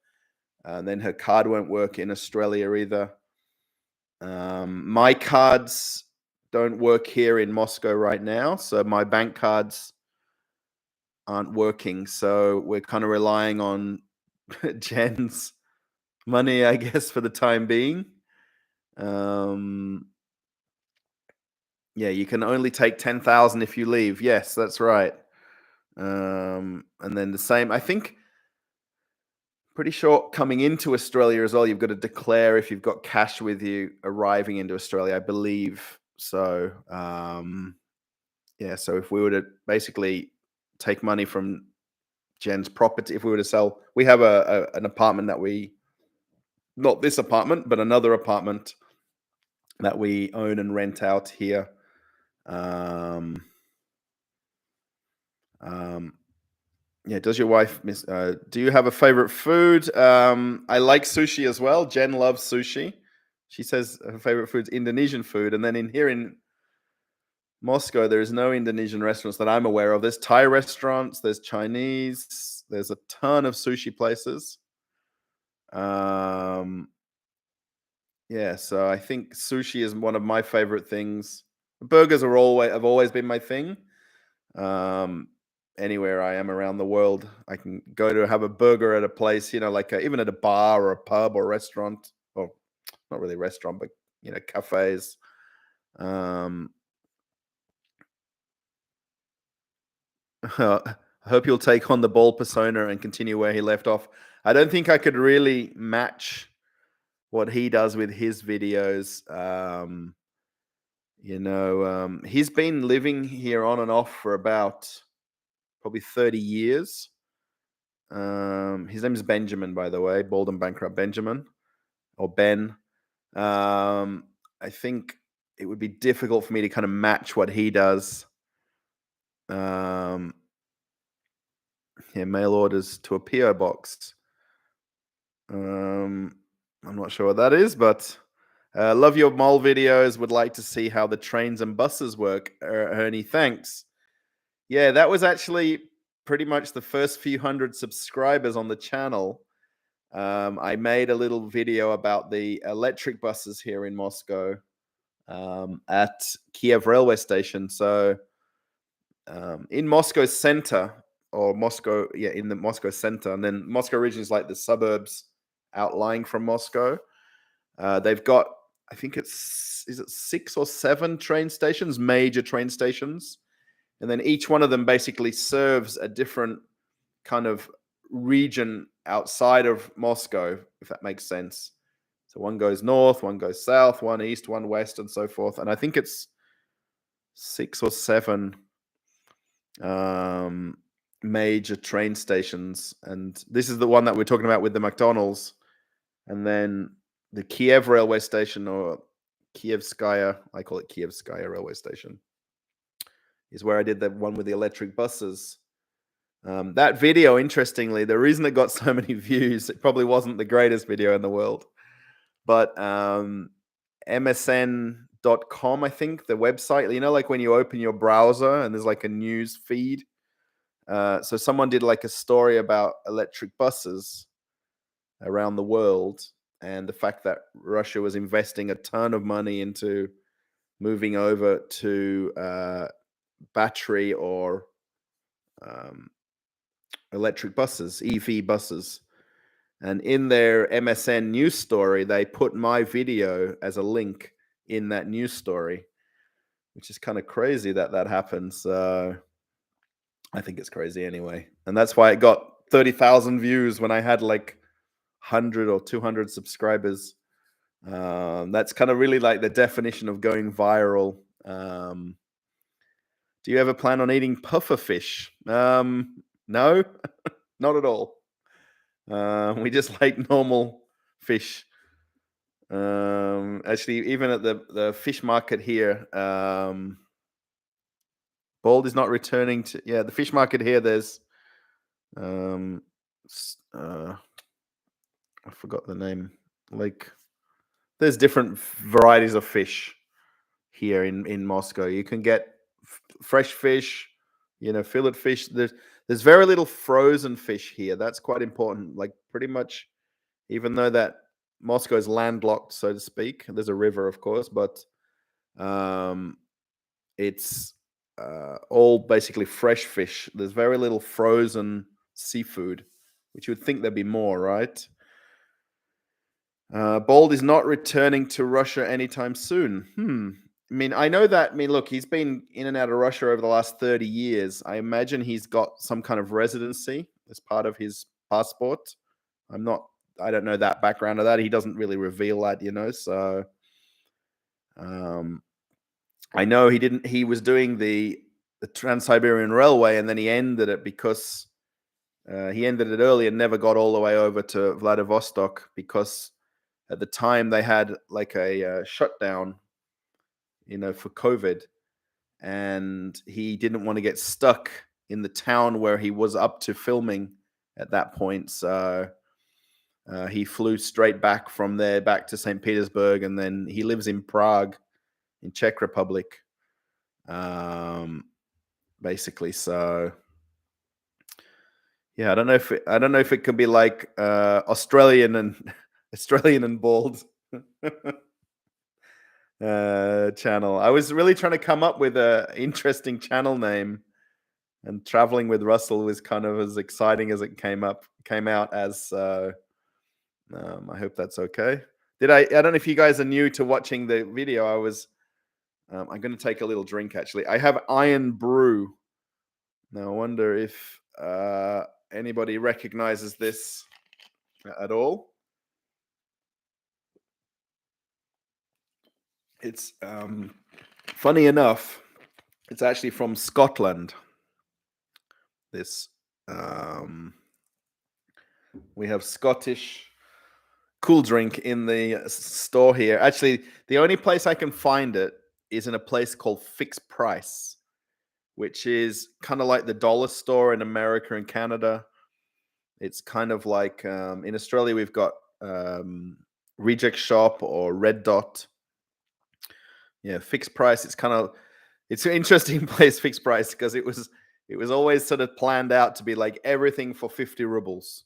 S2: then her card won't work in Australia either. My cards don't work here in Moscow right now, so my bank cards aren't working. So we're kind of relying on Jen's money, I guess, for the time being. Yeah, you can only take 10,000 if you leave. Yes, that's right. And then the same, I think, pretty sure coming into Australia as well, you've got to declare if you've got cash with you arriving into Australia, I believe. So, yeah, so if we were to basically take money from Jen's property, if we were to sell, we have an apartment that not this apartment, but another apartment that we own and rent out here. Yeah, does your wife miss? Do you have a favorite food? I like sushi as well. Jen loves sushi. She says her favorite food's Indonesian food, and then here in Moscow, there is no Indonesian restaurants that I'm aware of. There's Thai restaurants, there's Chinese, there's a ton of sushi places. Yeah, so I think sushi is one of my favorite things. Burgers have always been my thing. Anywhere I am around the world, I can go to have a burger at a place, like even at a bar or a pub or restaurant, or not really restaurant, but cafes. I hope you'll take on the ball persona and continue where he left off. I don't think I could really match what he does with his videos. He's been living here on and off for about probably 30 years. His name is Benjamin, by the way, Bald and Bankrupt Benjamin, or Ben. I think it would be difficult for me to kind of match what he does. Yeah, mail orders to a PO box. I'm not sure what that is, but love your mole videos. Would like to see how the trains and buses work. Ernie, thanks. Yeah, that was actually pretty much the first few hundred subscribers on the channel, I made a little video about the electric buses here in Moscow, at Kiev railway station. So in Moscow center, or Moscow, in the Moscow center, and then Moscow region is like the suburbs outlying from Moscow. They've got, I think is it 6 or 7 train stations, major train stations, and then each one of them basically serves a different kind of region outside of Moscow, if that makes sense. So one goes north, one goes south, one east, one west, and so forth. And I think it's 6 or 7 major train stations. And this is the one that we're talking about with the McDonald's. And then the Kiev railway station, or Kievskaya, I call it Kievskaya railway station, is where I did the one with the electric buses. That video, interestingly, the reason it got so many views, it probably wasn't the greatest video in the world, but msn.com, I think, the website, like when you open your browser and there's like a news feed. So someone did like a story about electric buses around the world, and the fact that Russia was investing a ton of money into moving over to battery or electric buses, EV buses. And in their MSN news story, they put my video as a link in that news story, which is kind of crazy that happens. I think it's crazy anyway. And that's why it got 30,000 views when I had like 100 or 200 subscribers. That's kind of really like the definition of going viral. Do you ever plan on eating puffer fish? No, not at all. We just like normal fish. Actually, even at the fish market here, Bald is not returning to. Yeah, the fish market here. There's, I forgot the name. Like, there's different varieties of fish here in Moscow. You can get fresh fish, fillet fish. There's very little frozen fish here. That's quite important. Like, pretty much, even though that Moscow is landlocked, so to speak, there's a river, of course, but it's all basically fresh fish. There's very little frozen seafood, which you would think there'd be more, right? Bald is not returning to Russia anytime soon. I mean, I know that. I mean, look, he's been in and out of Russia over the last 30 years. I imagine he's got some kind of residency as part of his passport. I don't know that background of that. He doesn't really reveal that, so I know he was doing the Trans-Siberian Railway, and then he ended it because he ended it early and never got all the way over to Vladivostok, because at the time they had like a shutdown, for COVID, and he didn't want to get stuck in the town where he was up to filming at that point. So he flew straight back from there back to St. Petersburg, and then he lives in Prague, in Czech Republic, basically. So yeah, I don't know if it could be like Australian and bald channel. I was really trying to come up with an interesting channel name, and Traveling with Russell was kind of as exciting as it came out as. I hope that's okay. I don't know if you guys are new to watching the video. I'm going to take a little drink, actually. I have Iron Brew. Now, I wonder if anybody recognizes this at all. It's funny enough, it's actually from Scotland. This we have Scottish cool drink in the store here. Actually, the only place I can find it is in a place called Fixed Price, which is kind of like the dollar store in America and Canada. It's kind of like in Australia, we've got Reject Shop or Red Dot. Yeah, Fixed Price. It's an interesting place, Fixed Price, because it was It was always sort of planned out to be like everything for 50 rubles.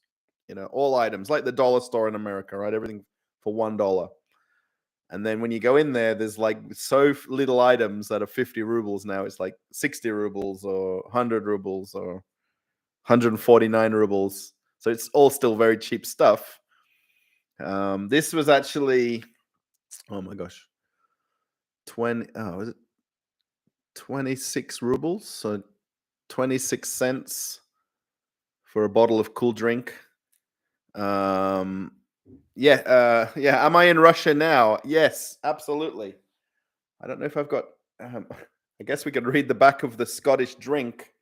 S2: All items, like the dollar store in America, right? Everything for $1. And then when you go in there, there's like so little items that are 50 rubles now. It's like 60 rubles or 100 rubles or 149 rubles. So it's all still very cheap stuff. This was actually, oh my gosh, 20. Oh, is it 26 rubles? So 26 cents for a bottle of cool drink. Yeah. Am I in Russia now? Yes, absolutely. I don't know if I've got. I guess we could read the back of the Scottish drink,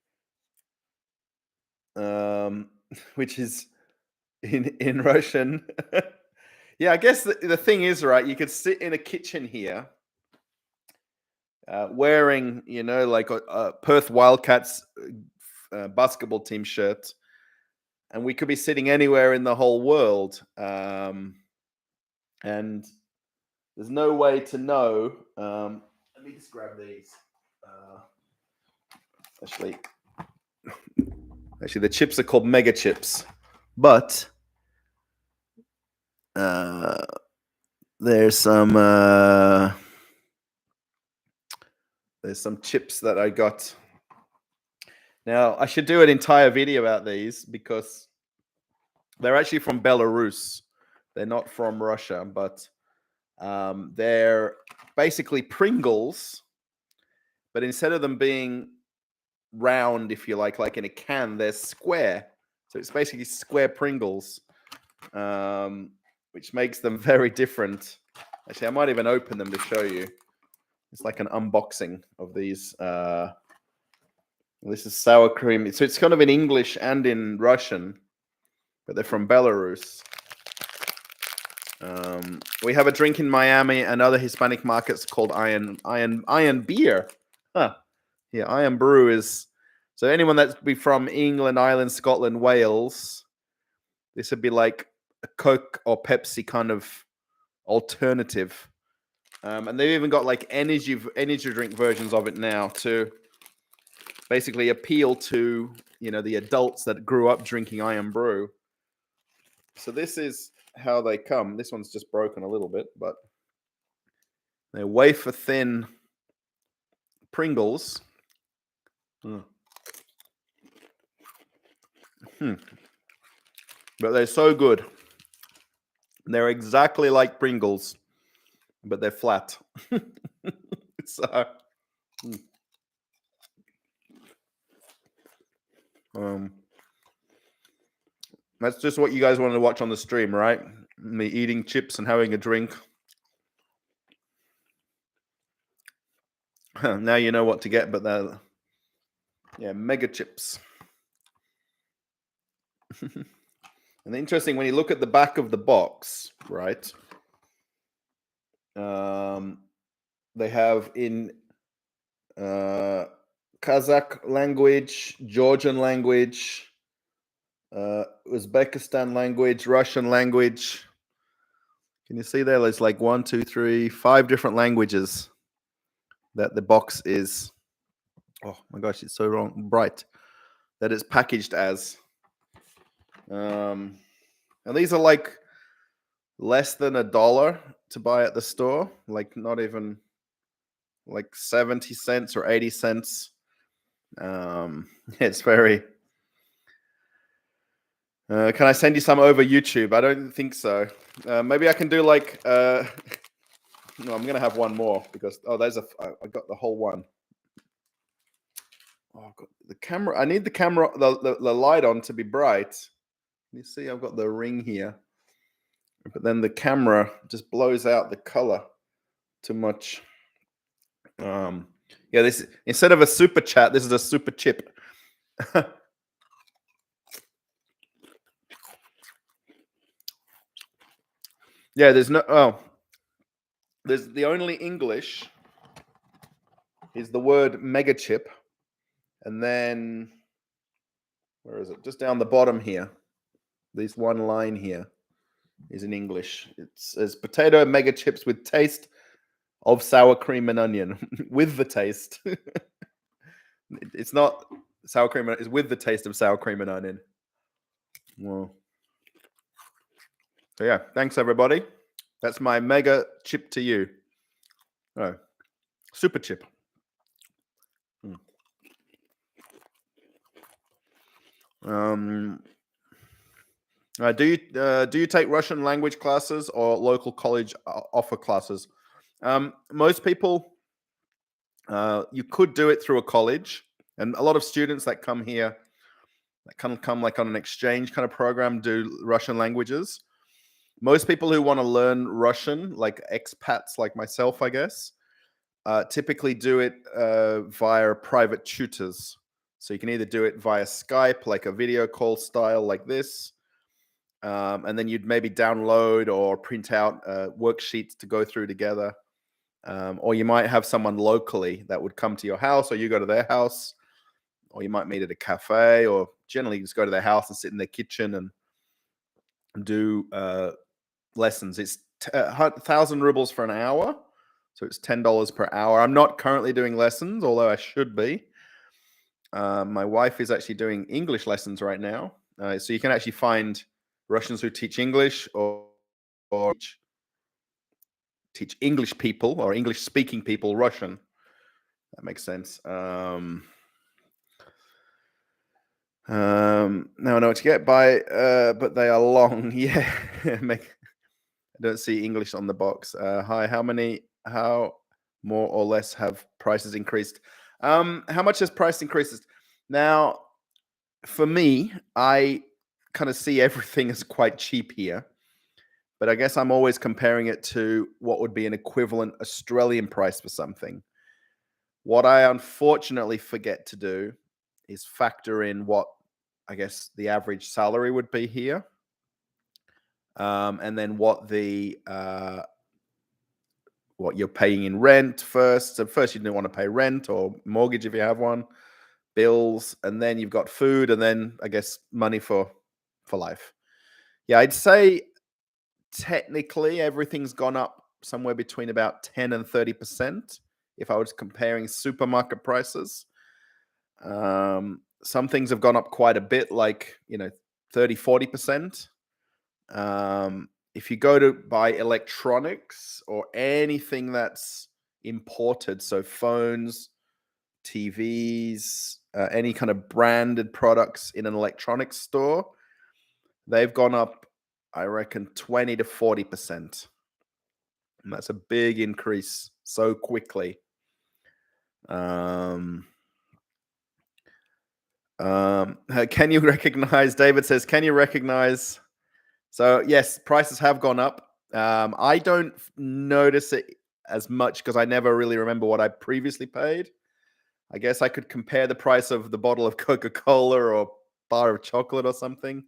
S2: which is in Russian. Yeah, I guess the thing is, right, you could sit in a kitchen here wearing, like a Perth Wildcats basketball team shirt, and we could be sitting anywhere in the whole world. And there's no way to know. Let me just grab these. Actually, the chips are called mega chips, but there's some chips that I got. Now, I should do an entire video about these because they're actually from Belarus. They're not from Russia, but they're basically Pringles, but instead of them being round, if you like in a can, they're square. So it's basically square Pringles, which makes them very different. Actually, I might even open them to show you. It's like an unboxing of these. This is sour cream. So it's kind of in English and in Russian, but they're from Belarus. We have a drink in Miami and other Hispanic markets called Iron Beer. Huh. Yeah, Iron Brew is. So anyone that's be from England, Ireland, Scotland, Wales, this would be like a Coke or Pepsi kind of alternative. And they've even got like energy drink versions of it now to basically appeal to the adults that grew up drinking Iron Brew. So this is how they come. This one's just broken a little bit, but they're wafer thin Pringles. But they're so good. They're exactly like Pringles, but they're flat. So, that's just what you guys wanted to watch on the stream, right? Me eating chips and having a drink. Now you know what to get, but they're mega chips. And interesting, when you look at the back of the box, right? They have in Kazakh language, Georgian language, Uzbekistan language, Russian language. Can you see there? There's like 1, 2, 3, 5 different languages that the box is. Oh my gosh, it's so bright that it's packaged as. And these are like less than $1 to buy at the store, like not even like 70 cents or 80 cents. It's very. Can I send you some over YouTube? I don't think so. Maybe I can do like. No, I'm gonna have one more because I got the whole one. Oh, I've got the camera. I need the camera, the light on to be bright. You see, I've got the ring here, but then the camera just blows out the color too much. This instead of a super chat, this is a super chip. Yeah, there's the only English is the word mega chip, and then where is it? Just down the bottom here. This one line here is in English. It says potato mega chips with taste of sour cream and onion. With the taste. It's not Sour cream is with the taste of sour cream and onion. Well, so yeah, thanks everybody. That's my mega chip to you. Oh, super chip. Do you take Russian language classes or local college offer classes? Most people, you could do it through a college, and a lot of students that come here, that kind of come like on an exchange kind of program, do Russian languages. Most people who want to learn Russian, like expats like myself, I guess, typically do it via private tutors. So you can either do it via Skype, like a video call style like this, and then you'd maybe download or print out worksheets to go through together. Or you might have someone locally that would come to your house, or you go to their house, or you might meet at a cafe, or generally just go to their house and sit in their kitchen and do lessons. It's 1,000 rubles for an hour, so it's $10 per hour. I'm not currently doing lessons, although I should be. My wife is actually doing English lessons right now, so you can actually find Russians who teach English or teach English people or English speaking people Russian. That makes sense. Now I know what to get by, but they are long. Yeah, I don't see English on the box. Hi, how more or less have prices increased? How much has price increases? Now, for me, I kind of see everything as quite cheap here, but I guess I'm always comparing it to what would be an equivalent Australian price for something. What I unfortunately forget to do is factor in what I guess the average salary would be here, and then what you're paying in rent first. So first, you don't want to pay rent or mortgage if you have one, bills, and then you've got food, and then I guess money for life. Yeah, I'd say technically everything's gone up somewhere between about 10 and 30% if I was comparing supermarket prices. Some things have gone up quite a bit, like 30, 40%. If you go to buy electronics or anything that's imported, so phones, TVs, any kind of branded products in an electronics store, they've gone up, I reckon, 20 to 40%. And that's a big increase so quickly. Can you recognize, David says, can you recognize? So yes, prices have gone up. I don't notice it as much because I never really remember what I previously paid. I guess I could compare the price of the bottle of Coca-Cola or bar of chocolate or something.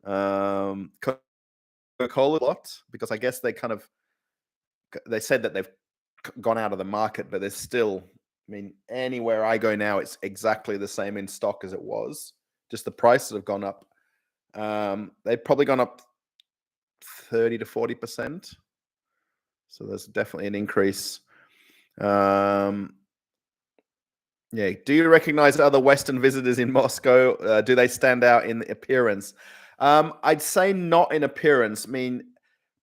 S2: Coca-Cola a lot because I guess they said that they've gone out of the market, but there's still, I mean, anywhere I go now, it's exactly the same in stock as it was. Just the prices have gone up. They've probably gone up 30 to 40%. So there's definitely an increase. Yeah. Do you recognize other Western visitors in Moscow? Do they stand out in appearance? I'd say not in appearance. I mean,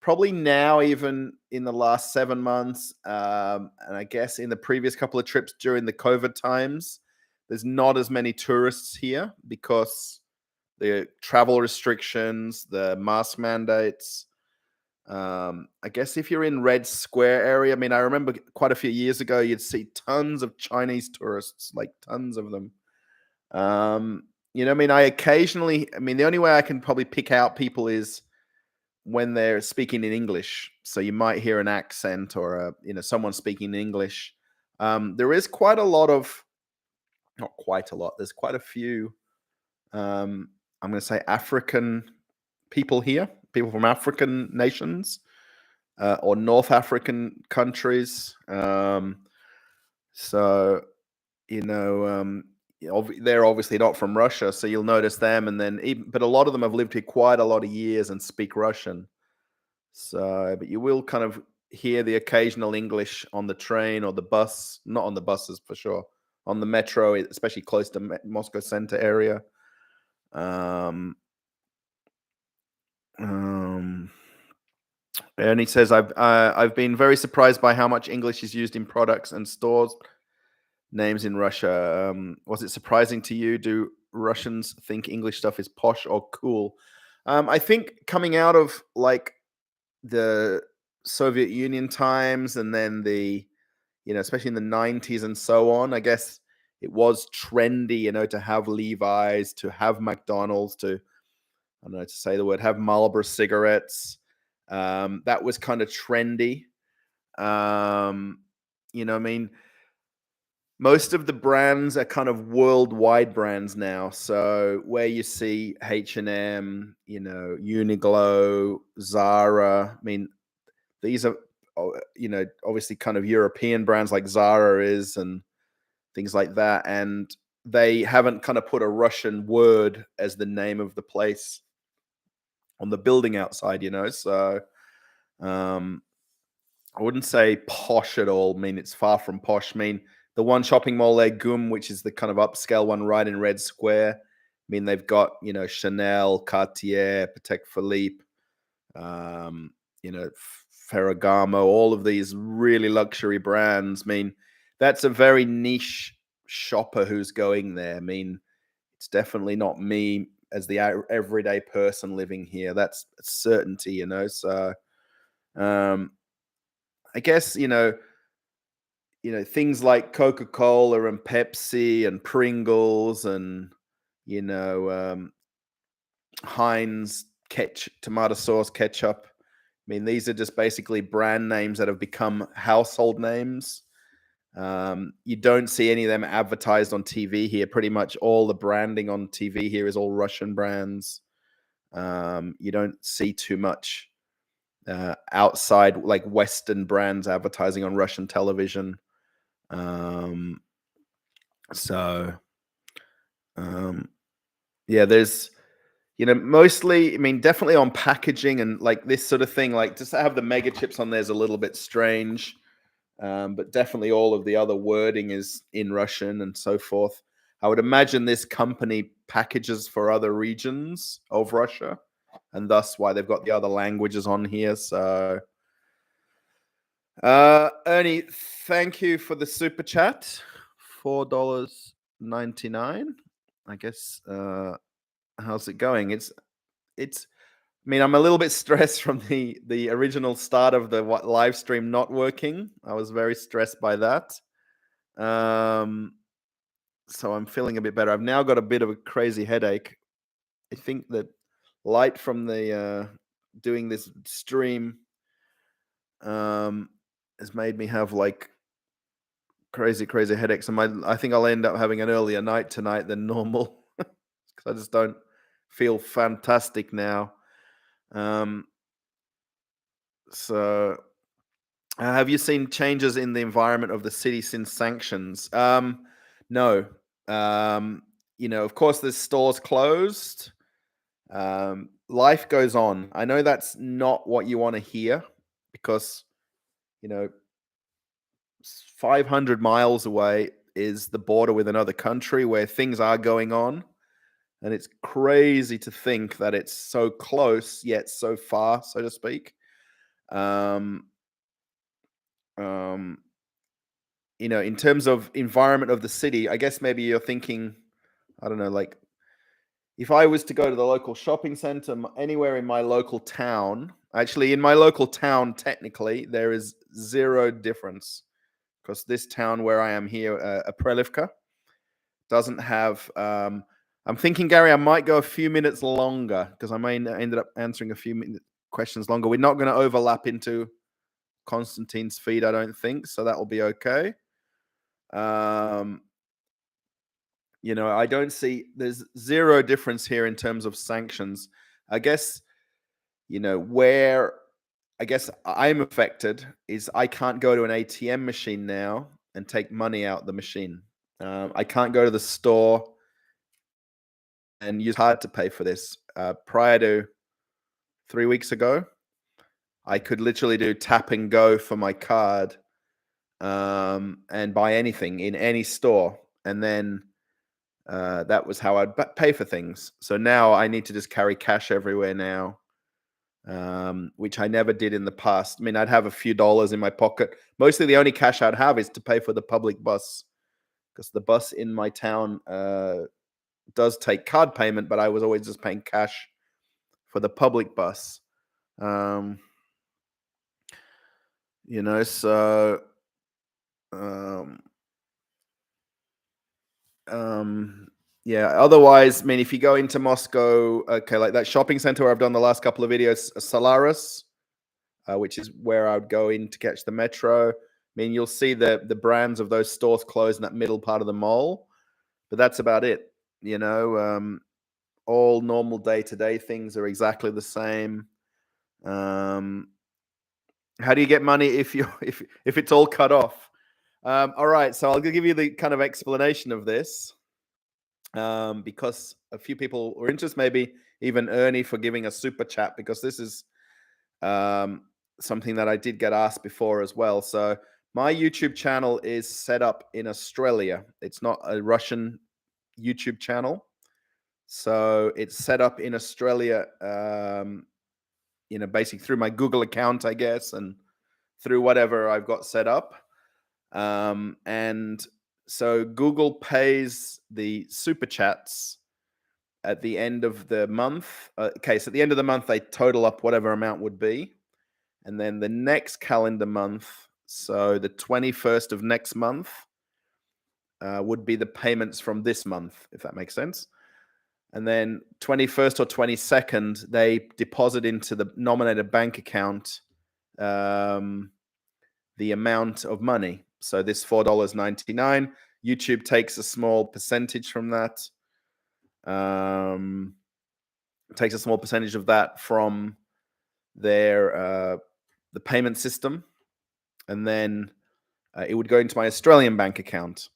S2: probably now, even in the last 7 months, and I guess in the previous couple of trips during the COVID times, there's not as many tourists here because the travel restrictions, the mask mandates. I guess if you're in Red Square area, I mean, I remember quite a few years ago, you'd see tons of Chinese tourists, like tons of them. I mean, the only way I can probably pick out people is when they're speaking in English. So you might hear an accent or someone speaking English. There is quite a lot of, not quite a lot. There's quite a few. I'm going to say African people here, people from African nations or North African countries. So they're obviously not from Russia, so you'll notice them, but a lot of them have lived here quite a lot of years and speak Russian. So, but you will kind of hear the occasional English on the train or the bus, not on the buses for sure, on the metro, especially close to Moscow center area. And he says, I've been very surprised by how much English is used in products and stores names in Russia. Was it surprising to you? Do Russians think English stuff is posh or cool? I think coming out of like the Soviet Union times, and then especially in the 90s and so on, I guess it was trendy, to have Levi's, to have McDonald's, to, I don't know, to say the word, have Marlboro cigarettes. That was kind of trendy. I mean, most of the brands are kind of worldwide brands now. So where you see H&M, Uniqlo, Zara, I mean, these are, obviously kind of European brands like Zara is and things like that. And they haven't kind of put a Russian word as the name of the place on the building outside, So I wouldn't say posh at all. I mean, it's far from posh. I mean, the one shopping mall there, GUM, which is the kind of upscale one right in Red Square. I mean, they've got, Chanel, Cartier, Patek Philippe, Ferragamo, all of these really luxury brands. I mean, that's a very niche shopper who's going there. I mean, it's definitely not me as the everyday person living here. That's a certainty, So, I guess, things like Coca-Cola and Pepsi and Pringles and, Heinz tomato sauce, ketchup. I mean, these are just basically brand names that have become household names. You don't see any of them advertised on TV here. Pretty much all the branding on TV here is all Russian brands. You don't see too much outside, like Western brands advertising on Russian television. Yeah, there's, mostly, I mean, definitely on packaging and like this sort of thing, like just to have the mega chips on there is a little bit strange. But definitely all of the other wording is in Russian and so forth. I would imagine this company packages for other regions of Russia, and thus why they've got the other languages on here. So, Ernie, thank you for the super chat, $4.99. I guess. How's it going? It's. I mean, I'm a little bit stressed from the original start of the live stream not working. I was very stressed by that. So I'm feeling a bit better. I've now got a bit of a crazy headache. I think that light from the doing this stream has made me have like crazy headaches, and I think I'll end up having an earlier night tonight than normal because I just don't feel fantastic now. So have you seen changes in the environment of the city since sanctions? No. Of course, there's stores closed. Life goes on. I know that's not what you want to hear because, 500 miles away is the border with another country where things are going on. And it's crazy to think that it's so close, yet so far, so to speak. In terms of environment of the city, I guess maybe you're thinking, I don't know, like if I was to go to the local shopping center anywhere in my local town, actually in my local town, technically, there is zero difference because this town where I am here, Prelivka, doesn't have, I'm thinking, Gary, I might go a few minutes longer because I may ended up answering a few questions longer. We're not going to overlap into Konstantin's feed, I don't think, so that will be okay. I don't see, there's zero difference here in terms of sanctions. I guess, where I guess I'm affected is I can't go to an ATM machine now and take money out the machine. I can't go to the store and use card to pay for this. Prior to 3 weeks ago, I could literally do tap and go for my card and buy anything in any store. and then that was how I'd pay for things. So now I need to just carry cash everywhere now, which I never did in the past. I mean, I'd have a few dollars in my pocket. Mostly the only cash I'd have is to pay for the public bus, because the bus in my town does take card payment, but I was always just paying cash for the public bus. So yeah, otherwise, I mean, if you go into Moscow, okay, like that shopping center where I've done the last couple of videos, Solaris, which is where I would go in to catch the metro. I mean, you'll see the brands of those stores closed in that middle part of the mall, but that's about it. All normal day-to-day things are exactly the same. How do you get money if it's all cut off? All right, so I'll give you the kind of explanation of this, because a few people were interested, maybe even Ernie for giving a super chat, because this is something that I did get asked before as well. So my YouTube channel is set up in Australia. It's not a Russian YouTube channel. So it's set up in Australia, basically through my Google account, I guess, and through whatever I've got set up. And so Google pays the super chats at the end of the month. Okay, so at the end of the month, they total up whatever amount would be. And then the next calendar month, so the 21st of next month, would be the payments from this month, if that makes sense. And then 21st or 22nd, they deposit into the nominated bank account the amount of money. So this $4.99, YouTube takes a small percentage from that. Takes a small percentage of that from their the payment system, and then it would go into my Australian bank account.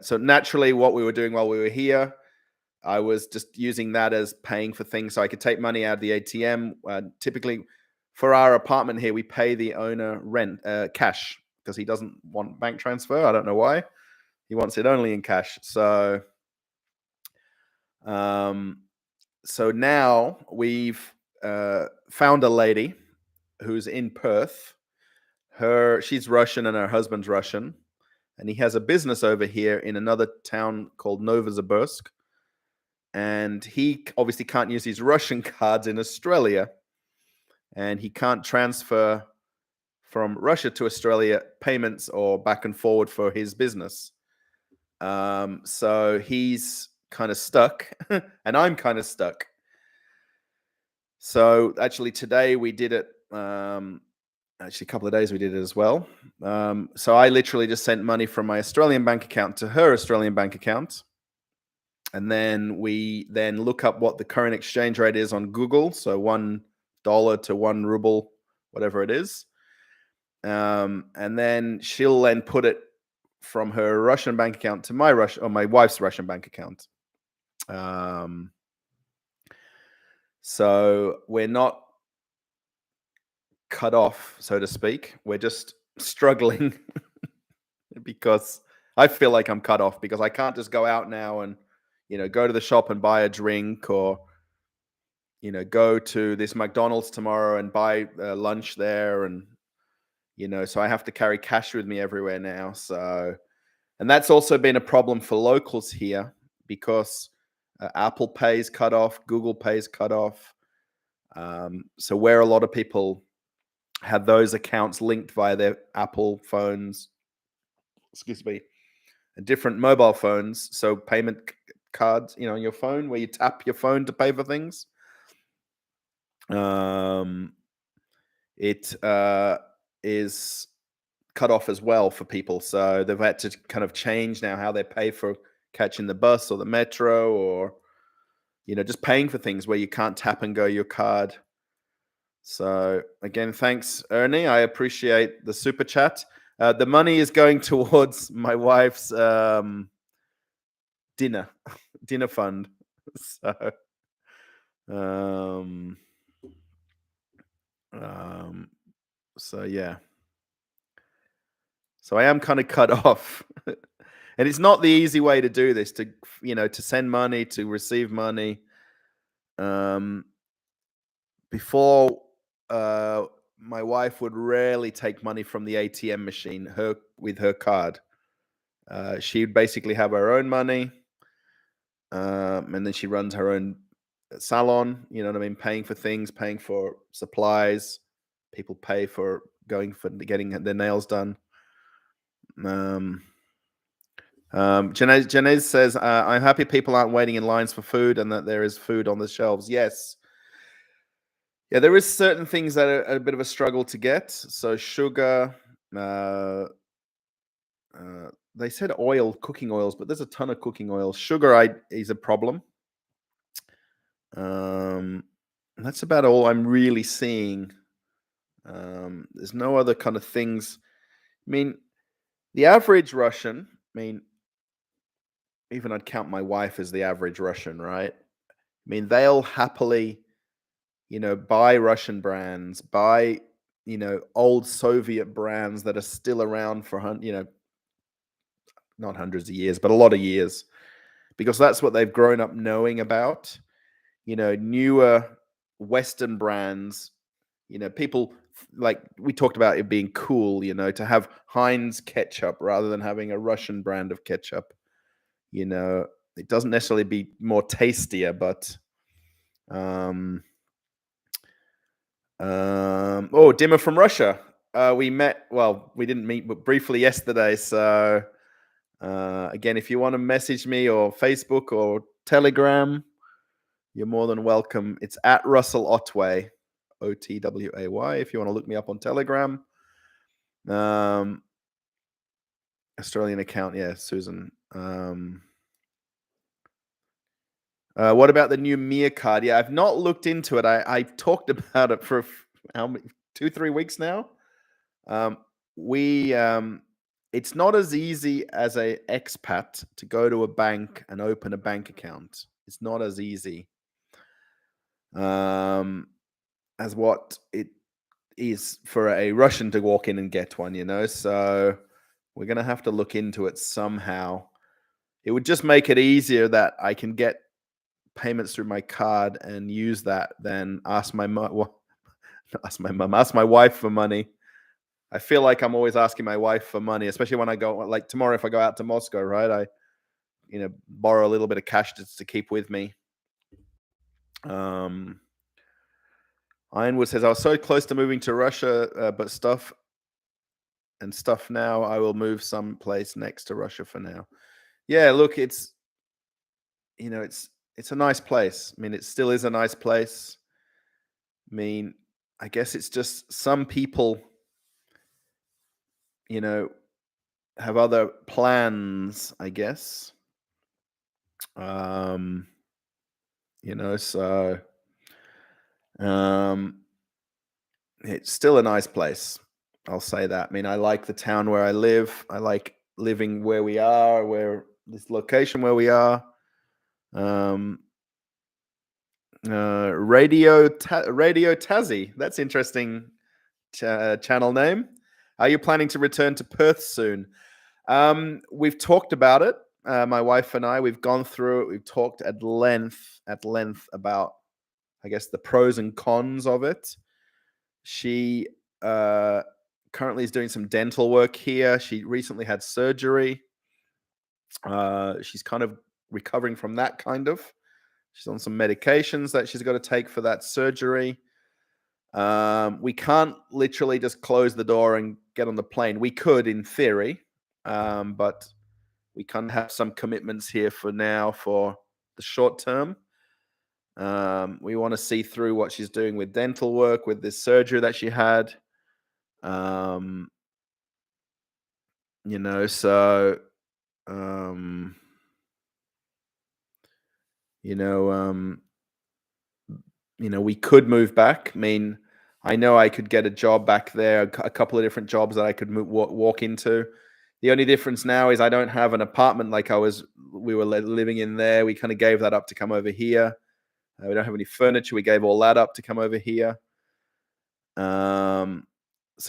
S2: So naturally, what we were doing while we were here, I was just using that as paying for things, so I could take money out of the ATM. Typically, for our apartment here, we pay the owner rent cash, because he doesn't want bank transfer. I don't know why. He wants it only in cash. So, so now we've found a lady who's in Perth. She's Russian and her husband's Russian, and he has a business over here in another town called Novosibirsk. And he obviously can't use his Russian cards in Australia, and he can't transfer from Russia to Australia payments or back and forward for his business. So he's kind of stuck, and I'm kind of stuck. So actually today we did it. Actually, a couple of days we did it as well. So I literally just sent money from my Australian bank account to her Australian bank account. And then we look up what the current exchange rate is on Google. So $1 to 1 ruble, whatever it is. And then she'll then put it from her Russian bank account to my wife's Russian bank account. So we're not cut off, so to speak. We're just struggling because I feel like I'm cut off, because I can't just go out now and go to the shop and buy a drink, or go to this McDonald's tomorrow and buy lunch there, and so I have to carry cash with me everywhere now. So, and that's also been a problem for locals here, because Apple Pay's cut off, Google Pay's cut off. So where a lot of people had those accounts linked via their Apple phones, and different mobile phones, so payment cards, on your phone, where you tap your phone to pay for things. It is cut off as well for people, so they've had to kind of change now how they pay for catching the bus or the metro, or just paying for things where you can't tap and go your card. So again, thanks, Ernie. I appreciate the super chat. The money is going towards my wife's dinner fund. So yeah. So I am kind of cut off. And it's not the easy way to do this, to send money, to receive money. Before, my wife would rarely take money from the ATM machine with her card. She'd basically have her own money, and then she runs her own salon. You know what I mean? Paying for things, paying for supplies. People pay for getting their nails done. Janez says, I'm happy people aren't waiting in lines for food and that there is food on the shelves. Yes. Yeah, there is certain things that are a bit of a struggle to get. So sugar, they said cooking oils, but there's a ton of cooking oils. Sugar is a problem. And that's about all I'm really seeing. There's no other kind of things. I mean, the average Russian, even I'd count my wife as the average Russian, right? I mean, they'll happily, buy Russian brands, buy, old Soviet brands that are still around for, not hundreds of years, but a lot of years, because that's what they've grown up knowing about. Newer Western brands, people, like we talked about it being cool, to have Heinz ketchup rather than having a Russian brand of ketchup. It doesn't necessarily be more tastier, but Dimmer from Russia. We met, well, we didn't meet, but briefly yesterday. So again, if you want to message me or Facebook or Telegram, you're more than welcome. It's at Russell Otway, Otway, if you want to look me up on Telegram. Australian account, yeah, Susan. What about the new Mir card? Yeah, I've not looked into it. I've talked about it for how many, 2-3 weeks now. It's not as easy as a expat to go to a bank and open a bank account. It's not as easy as what it is for a Russian to walk in and get one, so we're going to have to look into it somehow. It would just make it easier that I can get payments through my card and use that than ask my wife for money. I feel like I'm always asking my wife for money, especially when I go, like tomorrow, if I go out to Moscow, right? I, borrow a little bit of cash just to keep with me. Ironwood says, I was so close to moving to Russia, but stuff now. I will move someplace next to Russia for now. Yeah, look, it's a nice place. I mean, it still is a nice place. I mean, I guess it's just some people, have other plans, I guess. So it's still a nice place. I'll say that. I mean, I like the town where I live. I like living where we are, this location where we are. Radio Tassie. That's interesting channel name. Are you planning to return to Perth soon? We've talked about it. My wife and I, we've gone through it. We've talked at length about, I guess, the pros and cons of it. She currently is doing some dental work here. She recently had surgery. She's kind of recovering from that kind of. She's on some medications that she's got to take for that surgery. We can't literally just close the door and get on the plane. We could, in theory, but we kind of have some commitments here for now for the short term. We want to see through what she's doing with dental work, with this surgery that she had. We could move back. I mean, I know I could get a job back there, a couple of different jobs that I could walk into. The only difference now is I don't have an apartment like we were living in there. We kind of gave that up to come over here. We don't have any furniture. We gave all that up to come over here. So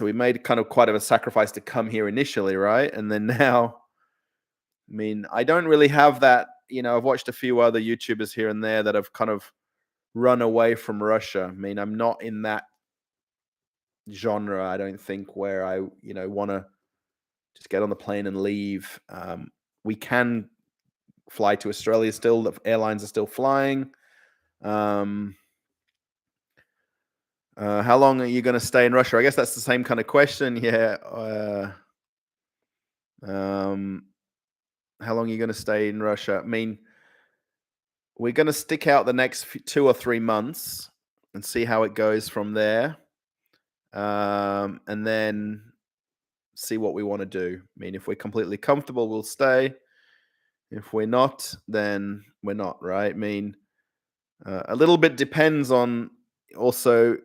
S2: we made kind of quite of a sacrifice to come here initially, right? And then now I mean, I don't really have that. I've watched a few other YouTubers here and there that have kind of run away from Russia. I mean, I'm not in that genre, I don't think, where I, want to just get on the plane and leave. We can fly to Australia still. The airlines are still flying. How long are you going to stay in Russia? I guess that's the same kind of question. Yeah. How long are you going to stay in Russia? I mean, we're going to stick out the next 2 or 3 months and see how it goes from there. And then see what we want to do. I mean, if we're completely comfortable, we'll stay. If we're not, then we're not, right? I mean, a little bit depends on also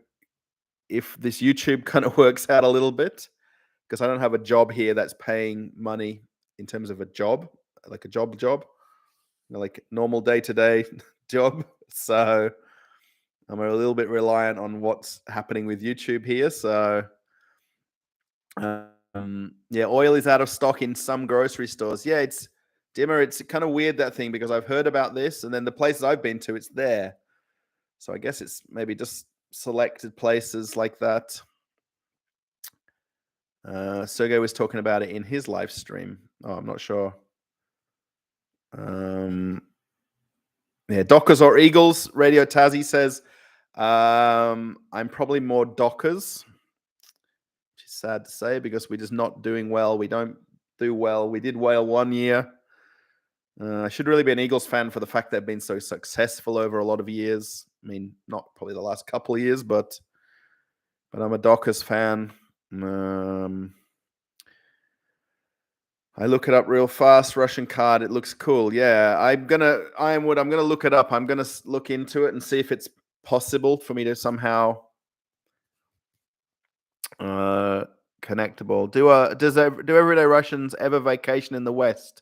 S2: if this YouTube kind of works out a little bit, because I don't have a job here that's paying money in terms of a job, like a job, like normal day-to-day job. So I'm a little bit reliant on what's happening with YouTube here. So yeah, oil is out of stock in some grocery stores. Yeah, it's Dimmer. It's kind of weird, that thing, because I've heard about this, and then the places I've been to, it's there. So I guess it's maybe just selected places like that. Sergey was talking about it in his live stream. Oh, I'm not sure. Yeah, Dockers or Eagles? Radio Tazzy says, I'm probably more Dockers. Which is sad to say, because we're just not doing well. We don't do well. We did well one year. I should really be an Eagles fan for the fact they've been so successful over a lot of years. I mean, not probably the last couple of years, but I'm a Dockers fan. I look it up real fast. Russian card. It looks cool. Yeah, I'm gonna look it up. I'm gonna look into it and see if it's possible for me to somehow connectable. Do everyday Russians ever vacation in the West?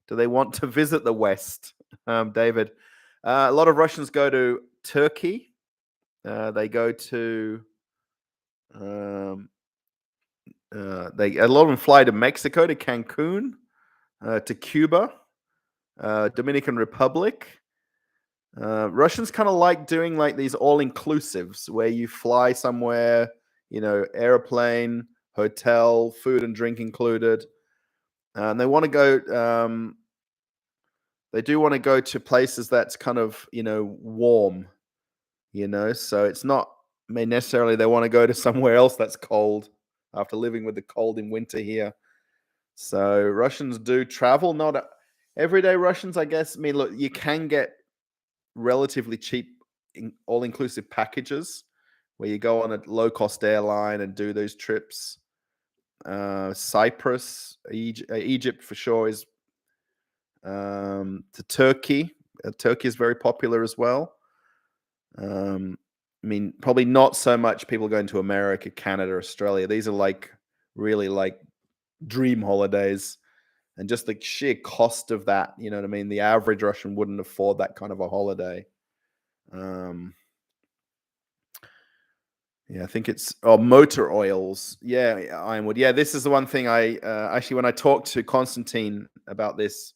S2: Do they want to visit the West? David, a lot of Russians go to Turkey. They go to a lot of them fly to Mexico, to Cancun, to Cuba, Dominican Republic. Russians kind of like doing like these all-inclusives where you fly somewhere, airplane, hotel, food and drink included. And they want to go. They do want to go to places that's kind of warm, So it's not necessarily they want to go to somewhere else that's cold after living with the cold in winter here. So Russians do travel, not everyday Russians, I guess. I mean, look, you can get relatively cheap all-inclusive packages where you go on a low-cost airline and do those trips. Cyprus, Egypt for sure is to Turkey. Turkey is very popular as well. I mean, probably not so much people going to America, Canada, Australia. These are like really like dream holidays, and just the sheer cost of that, you know what I mean? The average Russian wouldn't afford that kind of a holiday. Yeah, I think it's motor oils. Yeah, Ironwood. Yeah, this is the one thing I actually, when I talked to Constantine about this,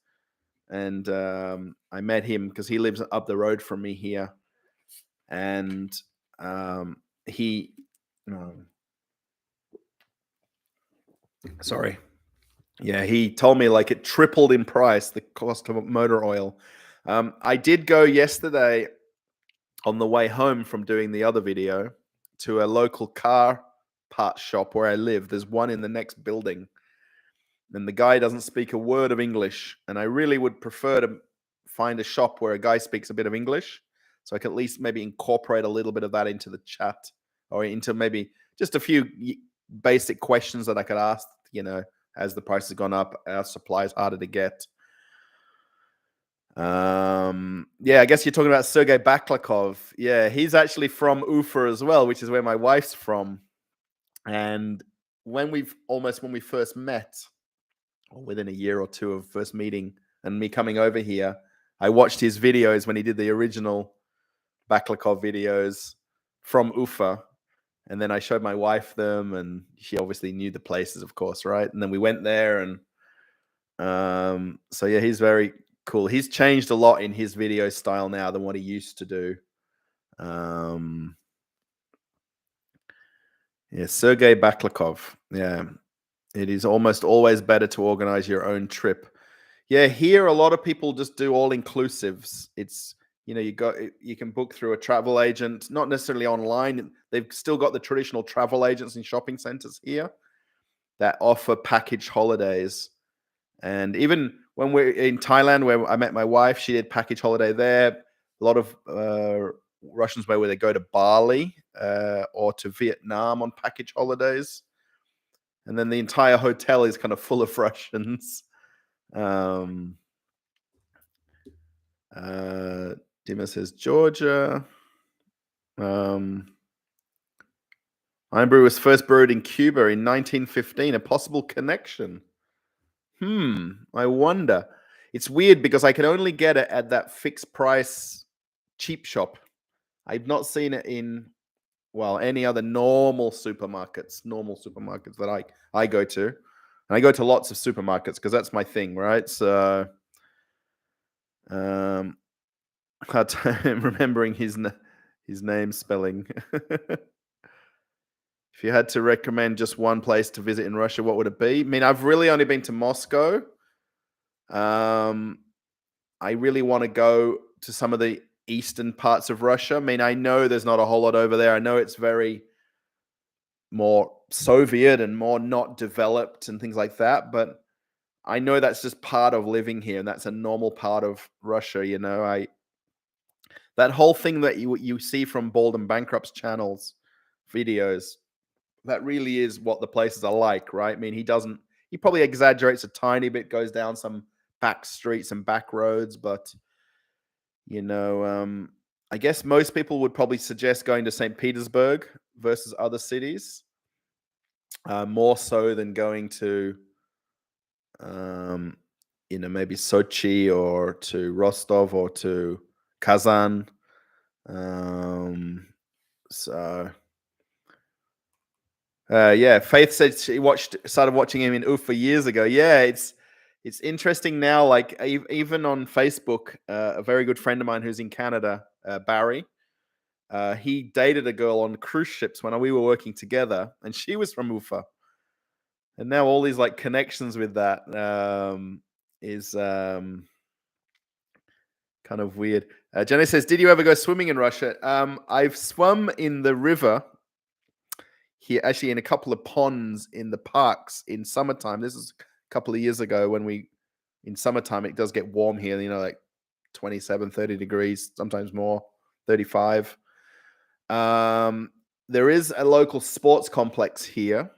S2: and I met him because he lives up the road from me here, and he sorry. Yeah, he told me like it tripled in price, the cost of motor oil. I did go yesterday on the way home from doing the other video to a local car parts shop where I live. There's one in the next building, and the guy doesn't speak a word of English. And I really would prefer to find a shop where a guy speaks a bit of English, so I can at least maybe incorporate a little bit of that into the chat, or into maybe just a few basic questions that I could ask, as the price has gone up, our supply is harder to get. Yeah, I guess you're talking about Sergei Baklakov. Yeah, he's actually from Ufa as well, which is where my wife's from. And when we first met, or within a year or two of first meeting and me coming over here, I watched his videos when he did the original Baklakov videos from Ufa. And then I showed my wife them, and she obviously knew the places, of course, right? And then we went there, and So yeah, he's very cool. He's changed a lot in his video style now than what he used to do. Yeah, Sergei Baklakov. Yeah, it is almost always better to organize your own trip. Yeah, here a lot of people just do all inclusives. It's you can book through a travel agent, not necessarily online. They've still got the traditional travel agents in shopping centers here that offer package holidays. And even when we're in Thailand, where I met my wife, she did package holiday there. A lot of Russians where they go to Bali or to Vietnam on package holidays. And then the entire hotel is kind of full of Russians. Dima says Georgia. Iron brew was first brewed in Cuba in 1915. A possible connection. I wonder. It's weird because I can only get it at that fixed price cheap shop. I've not seen it in any other normal supermarkets that I go to. And I go to lots of supermarkets because that's my thing, right? So hard time remembering his name spelling. If you had to recommend just one place to visit in Russia, what would it be? I mean, I've really only been to Moscow. I really want to go to some of the eastern parts of Russia. I mean, I know there's not a whole lot over there. I know it's very more Soviet and more not developed and things like that. But I know that's just part of living here, and that's a normal part of Russia. That whole thing that you see from Bald and Bankrupt's channels, videos, that really is what the places are like, right? I mean, he probably exaggerates a tiny bit, goes down some back streets and back roads, but I guess most people would probably suggest going to St. Petersburg versus other cities, more so than going to, maybe Sochi or to Rostov or to Kazan. Yeah, Faith said she started watching him in Ufa years ago. Yeah, it's interesting now. Like even on Facebook, a very good friend of mine who's in Canada, Barry, he dated a girl on cruise ships when we were working together, and she was from Ufa. And now all these like connections with that is kind of weird. Jenny says, "Did you ever go swimming in Russia?" I've swum in the river here, actually in a couple of ponds in the parks in summertime. This is a couple of years ago in summertime, it does get warm here, like 27, 30 degrees, sometimes more, 35. There is a local sports complex here.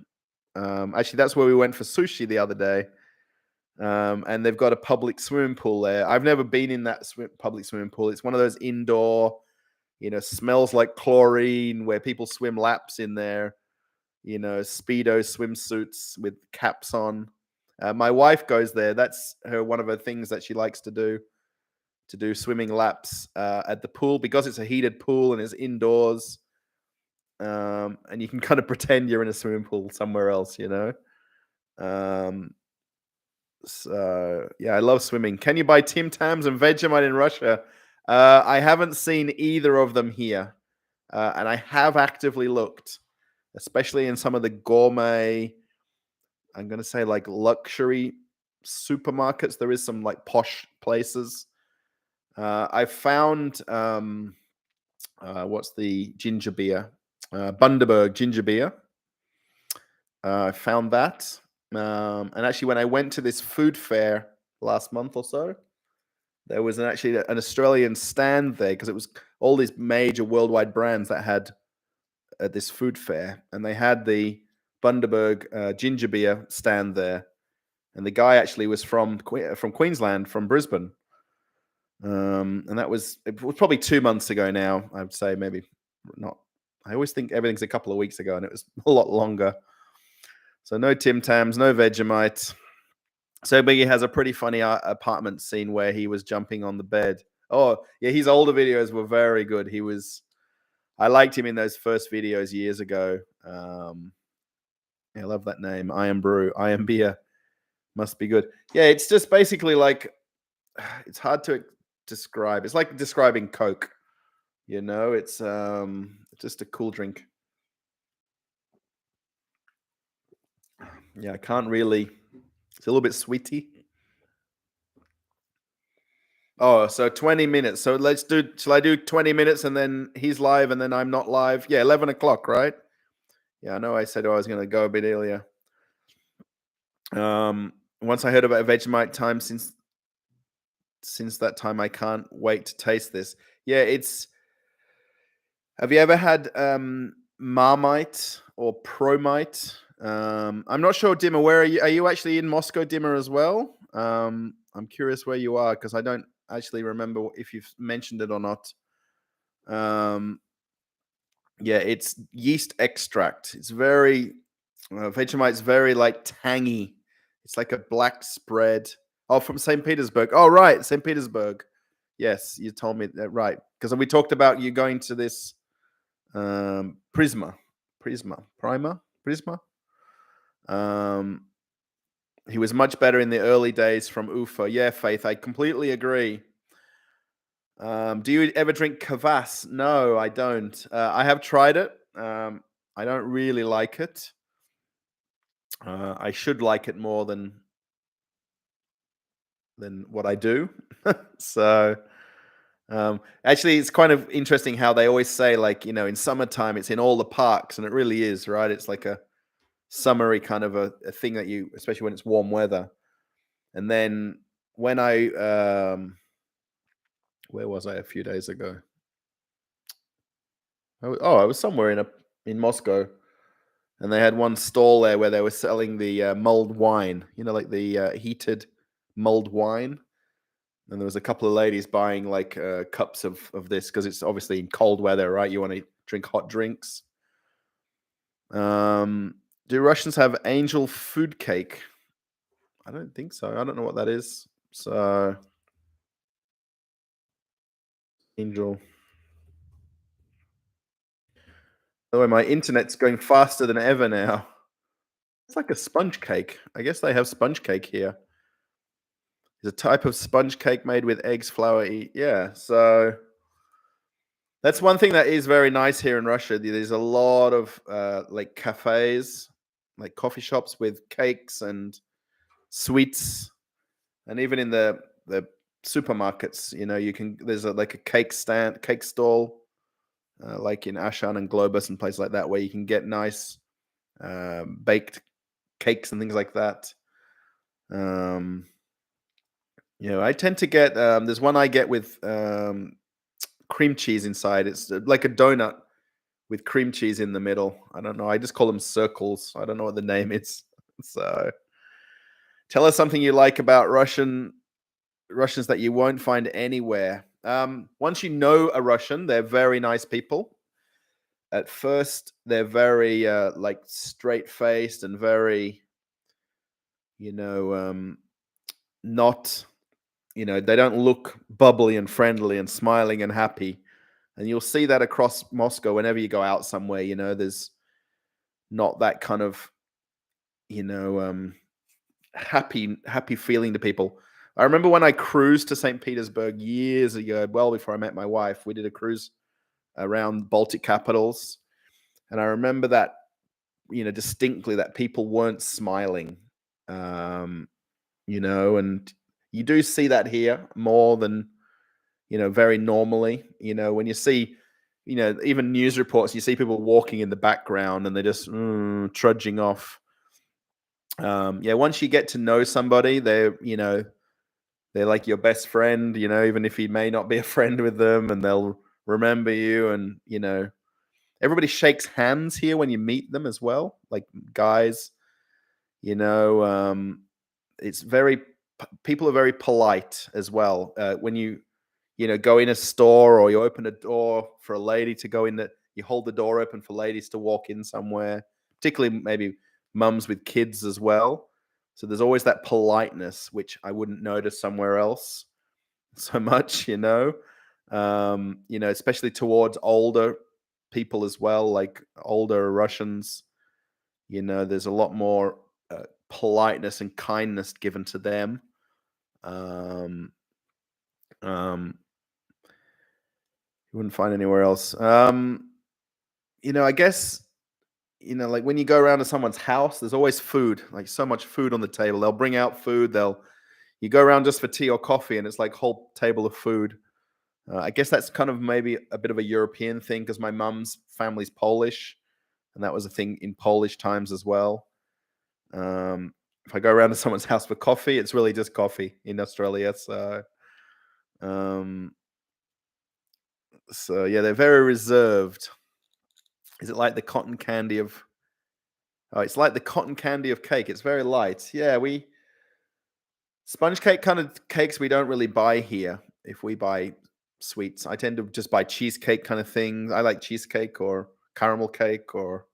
S2: Actually, that's where we went for sushi the other day. And they've got a public swimming pool there. I've never been in that public swimming pool. It's one of those indoor, smells like chlorine, where people swim laps in there. Speedo swimsuits with caps on. My wife goes there. That's one of her things that she likes to do swimming laps at the pool, because it's a heated pool and it's indoors. And you can kind of pretend you're in a swimming pool somewhere else, So yeah, I love swimming. Can you buy Tams and Vegemite in Russia? I haven't seen either of them here, and I have actively looked, especially in some of the gourmet, I'm going to say like luxury supermarkets. There is some like posh places. I found, what's the ginger beer? Bundaberg ginger beer. I found that. And actually, when I went to this food fair last month or so, there was actually an Australian stand there, because it was all these major worldwide brands that had at this food fair, and they had the Bundaberg ginger beer stand there, and the guy actually was from Queensland, from Brisbane, and it was probably 2 months ago now. I would say maybe not. I always think everything's a couple of weeks ago, and it was a lot longer. So no Tim Tams, no Vegemite. So Biggie has a pretty funny apartment scene where he was jumping on the bed. Oh yeah, his older videos were very good. I liked him in those first videos years ago. I love that name. I am Brew. I am Beer. Must be good. Yeah, it's just basically like, it's hard to describe. It's like describing Coke. It's just a cool drink. Yeah, I can't really. It's a little bit sweety. Oh, so 20 minutes. So shall I do 20 minutes and then he's live and then I'm not live? Yeah, 11 o'clock, right? Yeah, I know I said I was going to go a bit earlier. Once I heard about Vegemite time, since that time, I can't wait to taste this. Yeah, have you ever had Marmite or Promite? I'm not sure, Dimmer. Where are you? Are you actually in Moscow, Dimmer, as well? I'm curious where you are because I don't actually remember if you've mentioned it or not. Yeah, it's yeast extract. It's very Vegemite's very like tangy. It's like a black spread. Oh, from St. Petersburg. Oh, right, St. Petersburg. Yes, you told me that, right, because we talked about you going to this Prisma. Um, he was much better in the early days from Ufa. Yeah, Faith, I completely agree. Do you ever drink Kavas? No, I don't. I have tried it. I don't really like it. I should like it more than what I do. So actually, it's kind of interesting how they always say, like, in summertime, it's in all the parks, and it really is, right? It's like a summery kind of a thing that especially when it's warm weather. And then when where was I a few days ago? I was somewhere in Moscow, and they had one stall there where they were selling the mulled wine, like the heated mulled wine. And there was a couple of ladies buying like cups of this because it's obviously in cold weather, right? You want to drink hot drinks. Do Russians have angel food cake? I don't think so. I don't know what that is. So angel. By the way, my internet's going faster than ever now. It's like a sponge cake. I guess they have sponge cake here. It's a type of sponge cake made with eggs, flour, yeah. So that's one thing that is very nice here in Russia. There's a lot of like cafes, like coffee shops with cakes and sweets, and even in the supermarkets, there's like a cake stall, like in Ashan and Globus and places like that, where you can get nice baked cakes and things like that. I tend to get there's one I get with cream cheese inside. It's like a donut with cream cheese in the middle. I don't know. I just call them circles. I don't know what the name is. So, tell us something you like about Russians that you won't find anywhere. Once you know a Russian, they're very nice people. At first, they're very like straight faced and very, not, they don't look bubbly and friendly and smiling and happy. And you'll see that across Moscow whenever you go out somewhere. There's not that kind of, happy feeling to people. I remember when I cruised to St. Petersburg years ago, well before I met my wife. We did a cruise around Baltic capitals, and I remember that, distinctly, that people weren't smiling. And you do see that here more than, very normally. When you see, even news reports, you see people walking in the background and they're just trudging off. Yeah, once you get to know somebody, they're like your best friend, even if you may not be a friend with them, and they'll remember you. And, everybody shakes hands here when you meet them as well, like guys, it's people are very polite as well. When you go in a store or you open a door for a lady to go in, that you hold the door open for ladies to walk in somewhere, particularly maybe mums with kids as well. So there's always that politeness, which I wouldn't notice somewhere else so much, especially towards older people as well, like older Russians. There's a lot more politeness and kindness given to them. You wouldn't find anywhere else. I guess, like when you go around to someone's house, there's always food, like so much food on the table. They'll bring out food. You go around just for tea or coffee, and it's like whole table of food. I guess that's kind of maybe a bit of a European thing because my mum's family's Polish, and that was a thing in Polish times as well. If I go around to someone's house for coffee, it's really just coffee in Australia. So yeah, they're very reserved. Is it like the cotton candy of? Oh, it's like the cotton candy of cake. It's very light. Yeah, sponge cake kind of cakes we don't really buy here. If we buy sweets, I tend to just buy cheesecake kind of things. I like cheesecake or caramel cake or.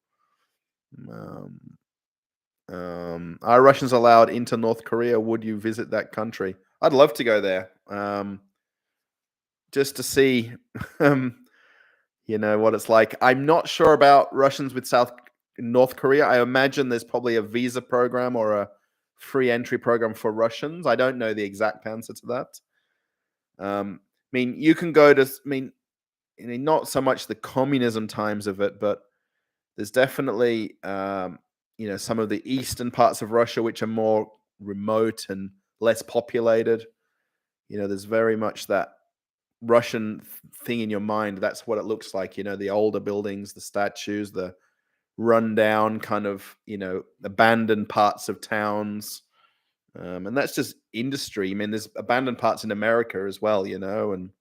S2: Are Russians allowed into North Korea? Would you visit that country? I'd love to go there. Just to see, what it's like. I'm not sure about Russians with North Korea. I imagine there's probably a visa program or a free entry program for Russians. I don't know the exact answer to that. You can go to. Not so much the communism times of it, but there's definitely, some of the eastern parts of Russia which are more remote and less populated. There's very much that Russian thing in your mind. That's what it looks like. The older buildings, the statues, the rundown kind of, abandoned parts of towns. And that's just industry. There's abandoned parts in America as well, and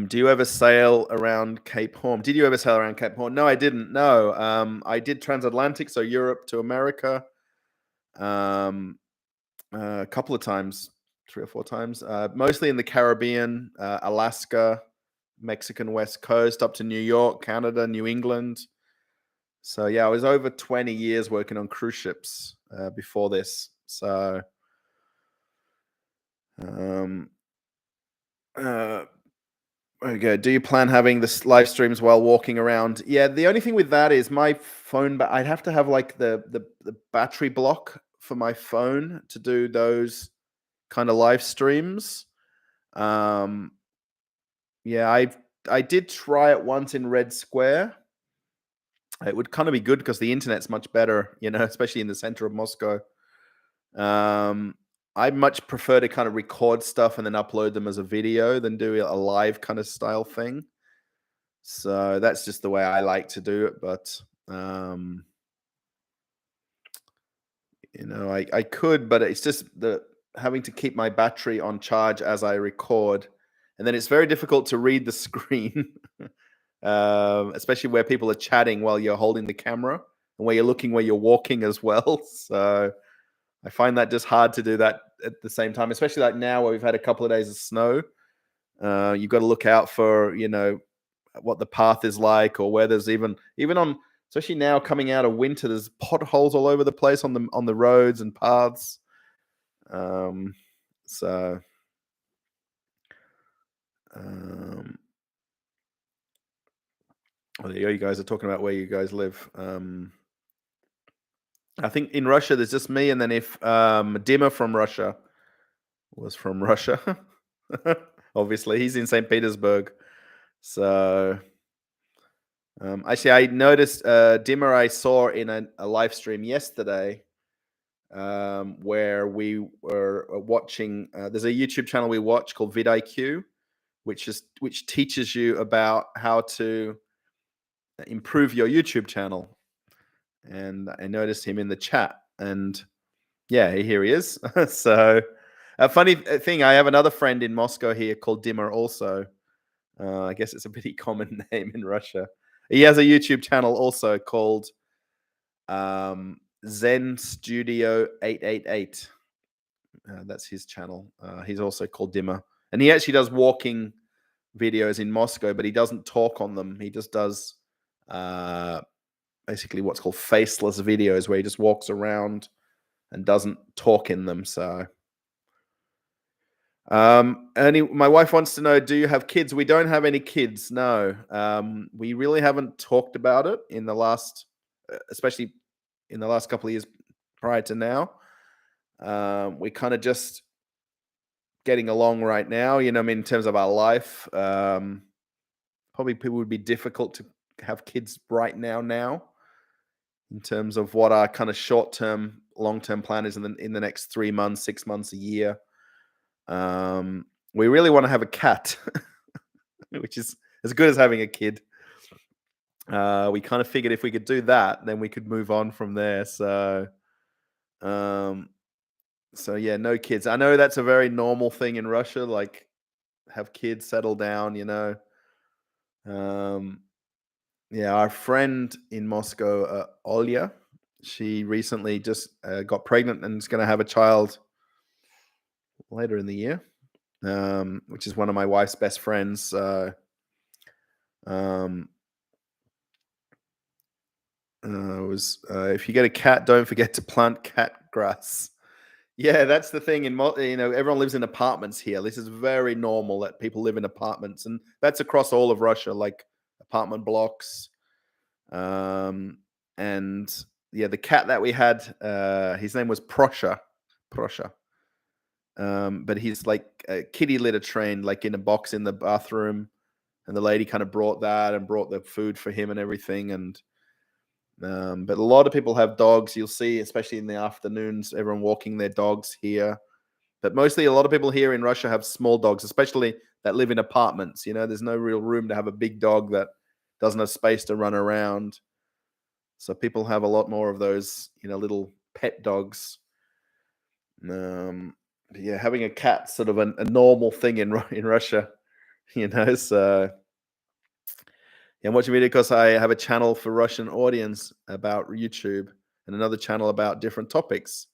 S2: do you ever sail around Cape Horn? Did you ever sail around Cape Horn? No, I didn't. No. I did transatlantic, so Europe to America. A couple of times, 3 or 4 times. Mostly in the Caribbean, Alaska, Mexican West Coast, up to New York, Canada, New England. So yeah, I was over 20 years working on cruise ships before this. So okay, do you plan having the live streams while walking around? Yeah, the only thing with that is my phone, but I'd have to have like the battery block for my phone to do those kind of live streams. Yeah, I did try it once in Red Square. It would kind of be good because the internet's much better, especially in the center of Moscow. I much prefer to kind of record stuff and then upload them as a video than do a live kind of style thing. So that's just the way I like to do it. But, I could, but it's just having to keep my battery on charge as I record. And then it's very difficult to read the screen, especially where people are chatting while you're holding the camera and where you're looking where you're walking as well. So I find that just hard to do that at the same time, especially like now where we've had a couple of days of snow. You've got to look out for, what the path is like, or where there's even on, especially now coming out of winter, there's potholes all over the place on the roads and paths. So there you go. You guys are talking about where you guys live. I think in Russia there's just me, and then if Dima from Russia was from Russia, obviously he's in St. Petersburg. So actually, I noticed Dima I saw in a live stream yesterday, where we were watching. There's a YouTube channel we watch called vidIQ, which teaches you about how to improve your YouTube channel. And I noticed him in the chat, and yeah, here he is. So a funny thing, I have another friend in Moscow here called Dima also. I guess it's a pretty common name in Russia. He has a YouTube channel also called Zen Studio 888. That's his channel. He's also called Dima, and he actually does walking videos in Moscow, but he doesn't talk on them. He just does basically what's called faceless videos, where he just walks around and doesn't talk in them. So my wife wants to know, do you have kids? We don't have any kids. No. We really haven't talked about it in the last, especially in the last couple of years prior to now. We're kind of just getting along right now, I mean, in terms of our life. Probably people would be difficult to have kids right now in terms of what our kind of short-term, long-term plan is in the next 3 months, 6 months, a year. We really want to have a cat, which is as good as having a kid. We kind of figured if we could do that, then we could move on from there. So yeah, no kids. I know that's a very normal thing in Russia, like have kids, settle down, Yeah, our friend in Moscow, Olya, she recently just got pregnant and is going to have a child later in the year, which is one of my wife's best friends. If you get a cat, don't forget to plant cat grass. Yeah, that's the thing. Everyone lives in apartments here. This is very normal that people live in apartments, and that's across all of Russia, like apartment blocks. And yeah, the cat that we had, his name was Prosha. But he's like a kitty litter trained, like in a box in the bathroom, and the lady kind of brought that and brought the food for him and everything. And but a lot of people have dogs. You'll see, especially in the afternoons, everyone walking their dogs here. But mostly, a lot of people here in Russia have small dogs, especially that live in apartments. There's no real room to have a big dog that doesn't have space to run around. So people have a lot more of those, little pet dogs. Yeah, having a cat's sort of a normal thing in Russia, So yeah, I'm watching video because I have a channel for Russian audience about YouTube and another channel about different topics.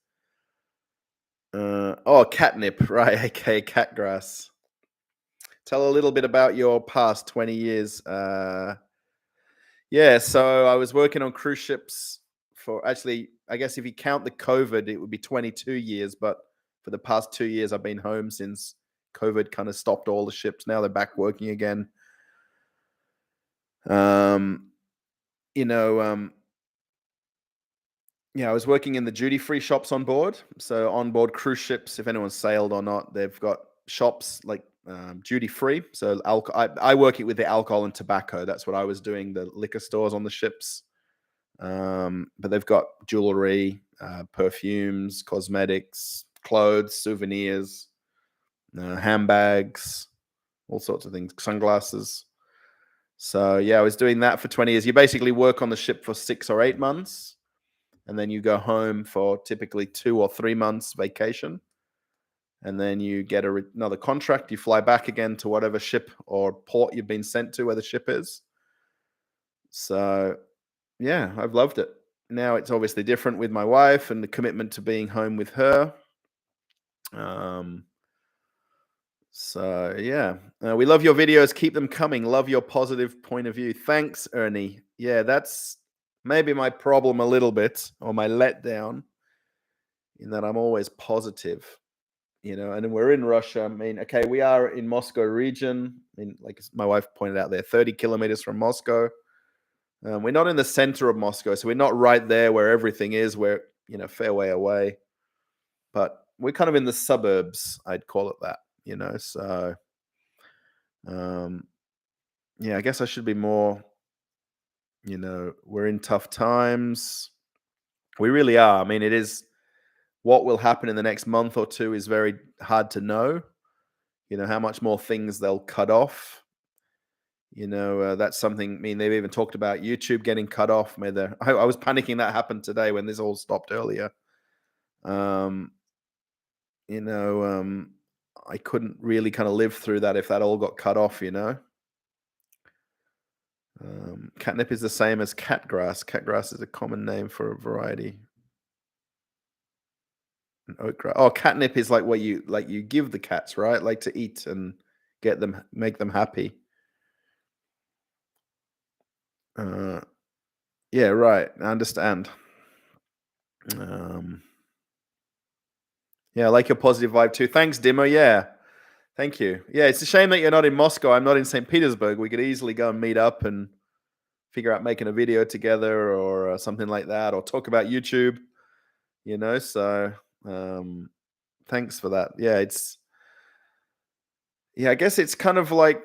S2: Catnip, right? Okay, catgrass. Tell a little bit about your past 20 years. Yeah, so I was working on cruise ships for, actually, I guess if you count the COVID, it would be 22 years. But for the past 2 years, I've been home since COVID kind of stopped all the ships. Now they're back working again. Yeah, I was working in the duty-free shops on board. So on board cruise ships, if anyone's sailed or not, they've got shops like duty-free. So I work it with the alcohol and tobacco. That's what I was doing, the liquor stores on the ships. But they've got jewelry, perfumes, cosmetics, clothes, souvenirs, handbags, all sorts of things, sunglasses. So yeah, I was doing that for 20 years. You basically work on the ship for 6 or 8 months, and then you go home for typically 2 or 3 months vacation. And then you get another contract. You fly back again to whatever ship or port you've been sent to where the ship is. So yeah, I've loved it. Now it's obviously different with my wife and the commitment to being home with her. So yeah, we love your videos. Keep them coming. Love your positive point of view. Thanks, Ernie. Yeah, that's maybe my problem a little bit, or my letdown, in that I'm always positive, and we're in Russia. I mean, okay, we are in Moscow region. I mean, like my wife pointed out, there 30 kilometers from Moscow. We're not in the center of Moscow, so we're not right there where everything is. We're, fair way away. But we're kind of in the suburbs, I'd call it that, so yeah, I guess I should be more, we're in tough times. We really are. I mean, it is, what will happen in the next month or two is very hard to know. How much more things they'll cut off. That's something, I mean, they've even talked about YouTube getting cut off. I was panicking that happened today when this all stopped earlier. I couldn't really kind of live through that if that all got cut off, Catnip is the same as catgrass. Catgrass is a common name for a variety. And oatgrass. Oh, catnip is like what you give the cats, right? Like to eat and make them happy. Yeah, right. I understand. Yeah, I like your positive vibe too. Thanks, Dimmer. Yeah, thank you. Yeah, it's a shame that you're not in Moscow. I'm not in St. Petersburg. We could easily go and meet up and figure out making a video together or something like that, or talk about YouTube, so thanks for that. I guess it's kind of like,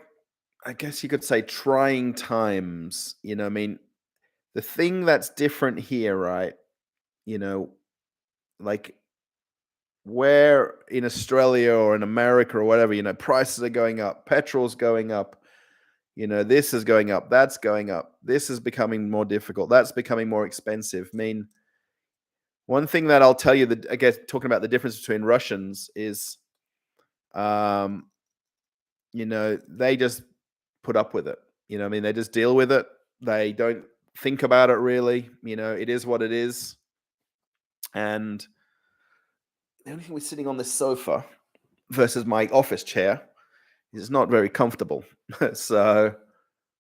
S2: I guess you could say, trying times. I mean, the thing that's different here, right? Like where in Australia or in America or whatever, prices are going up, petrol's going up, this is going up, that's going up, this is becoming more difficult, that's becoming more expensive. I mean, one thing that I'll tell you, that I guess talking about the difference between Russians is, they just put up with it. I mean, they just deal with it. They don't think about it really. It is what it is. And the only thing we're sitting on this sofa versus my office chair is not very comfortable. So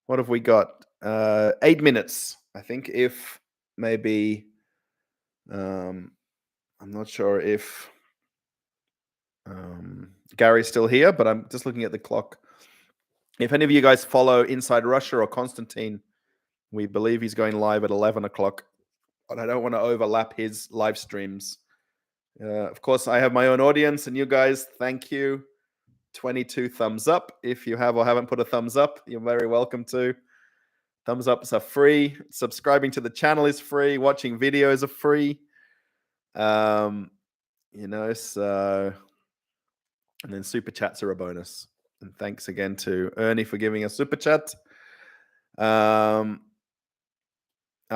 S2: what have we got? 8 minutes, I think, if maybe, I'm not sure if Gary's still here, but I'm just looking at the clock. If any of you guys follow Inside Russia or Konstantin, we believe he's going live at 11 o'clock, but I don't want to overlap his live streams. Of course, I have my own audience, and you guys, thank you. 22 thumbs up. If you have or haven't put a thumbs up, you're very welcome to. Thumbs ups are free. Subscribing to the channel is free. Watching videos are free. So, and then super chats are a bonus. And thanks again to Ernie for giving us super chat. Our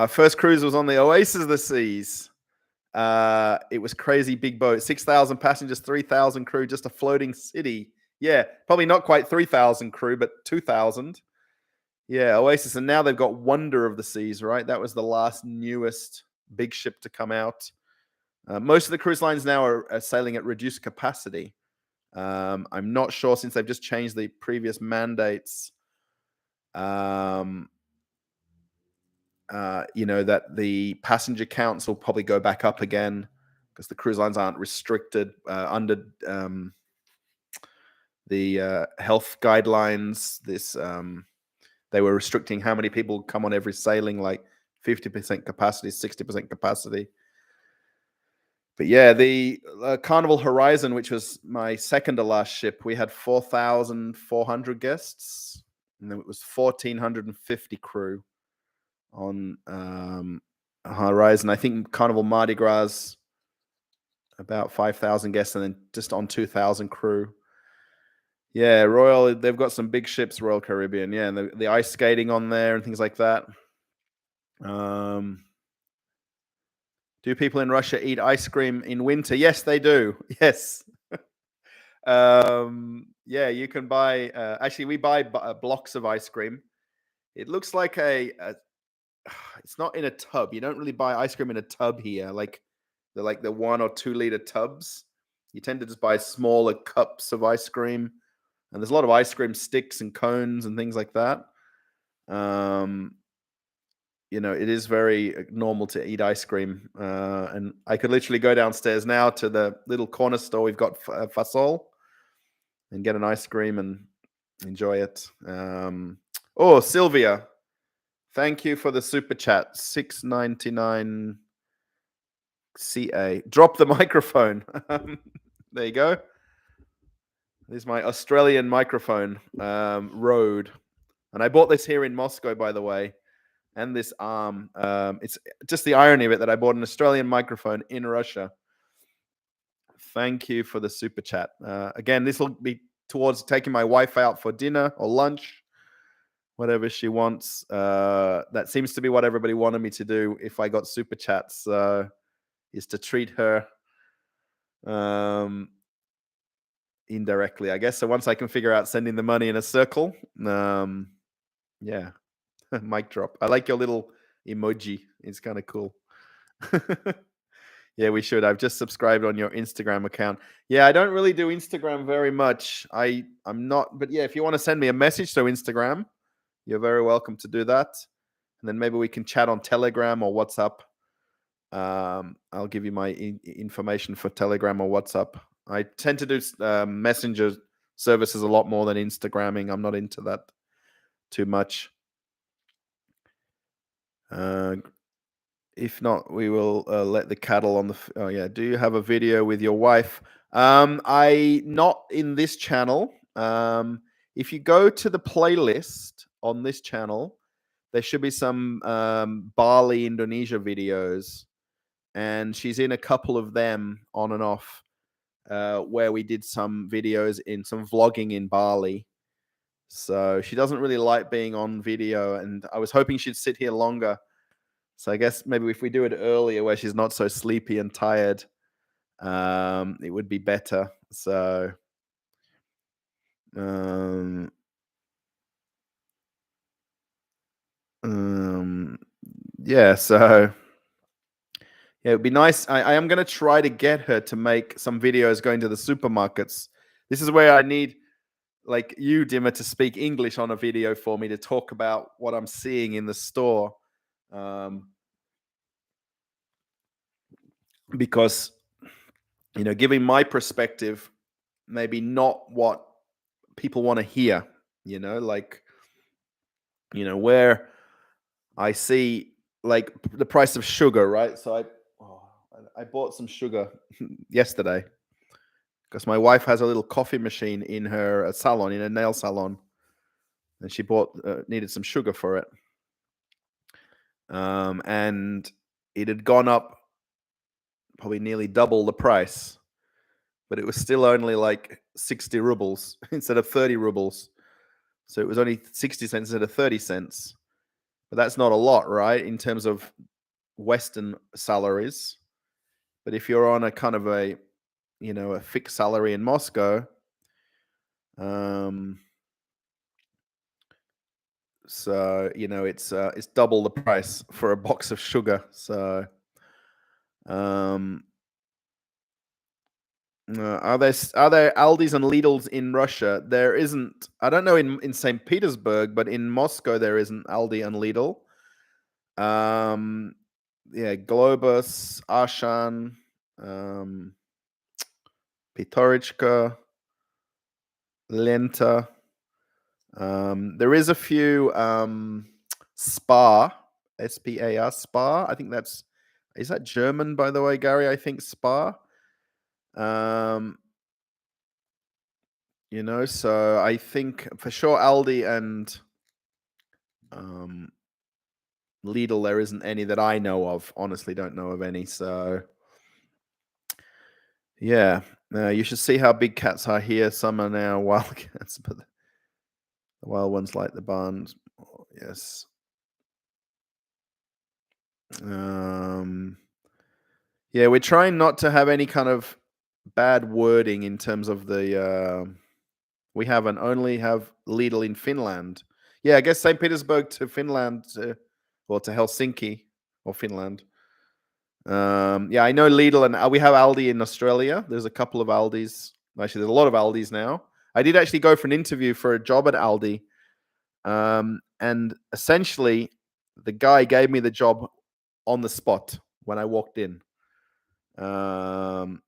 S2: first cruise was on the Oasis of the Seas. It was crazy big boat, 6,000 passengers, 3,000 crew, just a floating city. Yeah, probably not quite 3,000 crew, but 2,000. Yeah, Oasis. And now they've got Wonder of the Seas, right? That was the last newest big ship to come out. Most of the cruise lines now are sailing at reduced capacity. I'm not sure, since they've just changed the previous mandates, that the passenger counts will probably go back up again, because the cruise lines aren't restricted under the health guidelines. They were restricting how many people come on every sailing, like 50% capacity, 60% capacity. But yeah, the Carnival Horizon, which was my second to last ship, we had 4,400 guests, and it was 1,450 crew on Horizon. I think Carnival Mardi Gras, about 5,000 guests, and then just on 2,000 crew. Yeah, Royal, they've got some big ships, Royal Caribbean. Yeah, and the ice skating on there and things like that. Do people in Russia eat ice cream in winter? Yes, they do. Yes. Yeah, you can buy. Actually, we buy blocks of ice cream. It looks like it's not in a tub. You don't really buy ice cream in a tub here. They're like the 1 or 2 liter tubs. You tend to just buy smaller cups of ice cream, and there's a lot of ice cream sticks and cones and things like that. It is very normal to eat ice cream. And I could literally go downstairs now to the little corner store we've got, Fasol, and get an ice cream and enjoy it. Oh, Sylvia, thank you for the super chat. 6.99 CA. Drop the microphone. There you go. This is my Australian microphone, Rode. And I bought this here in Moscow, by the way. And this arm. It's just the irony of it that I bought an Australian microphone in Russia. Thank you for the super chat. Again, this will be towards taking my wife out for dinner or lunch, whatever she wants. That seems to be what everybody wanted me to do if I got super chats, is to treat her indirectly, I guess. So once I can figure out sending the money in a circle, yeah. Mic drop. I like your little emoji. It's kind of cool. Yeah, we should. I've just subscribed on your Instagram account. Yeah, I don't really do Instagram very much. I'm not, but yeah, if you want to send me a message to Instagram, you're very welcome to do that. And then maybe we can chat on Telegram or WhatsApp. I'll give you my information for Telegram or WhatsApp. I tend to do messenger services a lot more than Instagramming. I'm not into that too much. If not, we will let the cattle on the. Oh yeah. Do you have a video with your wife? I not in this channel. If you go to the playlist on this channel, there should be some Bali, Indonesia videos, and she's in a couple of them on and off, where we did some videos in some vlogging in Bali. So she doesn't really like being on video, and I was hoping she'd sit here longer. So I guess maybe if we do it earlier where she's not so sleepy and tired, it would be better. So um, yeah, so yeah, it'd be nice. I am going to try to get her to make some videos going to the supermarkets. This is where I need like you, Dimmer, to speak English on a video for me to talk about what I'm seeing in the store. Because, giving my perspective, maybe not what people want to hear, like, where I see like the price of sugar, right? So I bought some sugar yesterday because my wife has a little coffee machine in her salon, in a nail salon, and she needed some sugar for it. And it had gone up probably nearly double the price, but it was still only like 60 rubles instead of 30 rubles. So it was only 60 cents instead of 30 cents. But that's not a lot, right? In terms of Western salaries. But if you're on a kind of a fixed salary in Moscow, so it's double the price for a box of sugar. So are there Aldis and Lidls in Russia? There isn't. I don't know in St. Petersburg, but in Moscow there isn't Aldi and Lidl. Yeah, Globus, Ashan, Pitorichka, Lenta. There is a few Spa, SPAR, Spa. I think is that German, by the way, Gary? I think Spa. So I think for sure Aldi and Lidl, there isn't any that I know of. Honestly, don't know of any. So yeah, you should see how big cats are here. Some are now wild cats, but the wild ones like the barns. Oh, yes. Yeah, we're trying not to have any kind of bad wording in terms of the. We only have Lidl in Finland. Yeah, I guess St. Petersburg to Finland, or to Helsinki or Finland. Yeah, I know Lidl and we have Aldi in Australia. There's a couple of Aldis. Actually, there's a lot of Aldis now. I did actually go for an interview for a job at Aldi, and essentially, the guy gave me the job on the spot when I walked in. The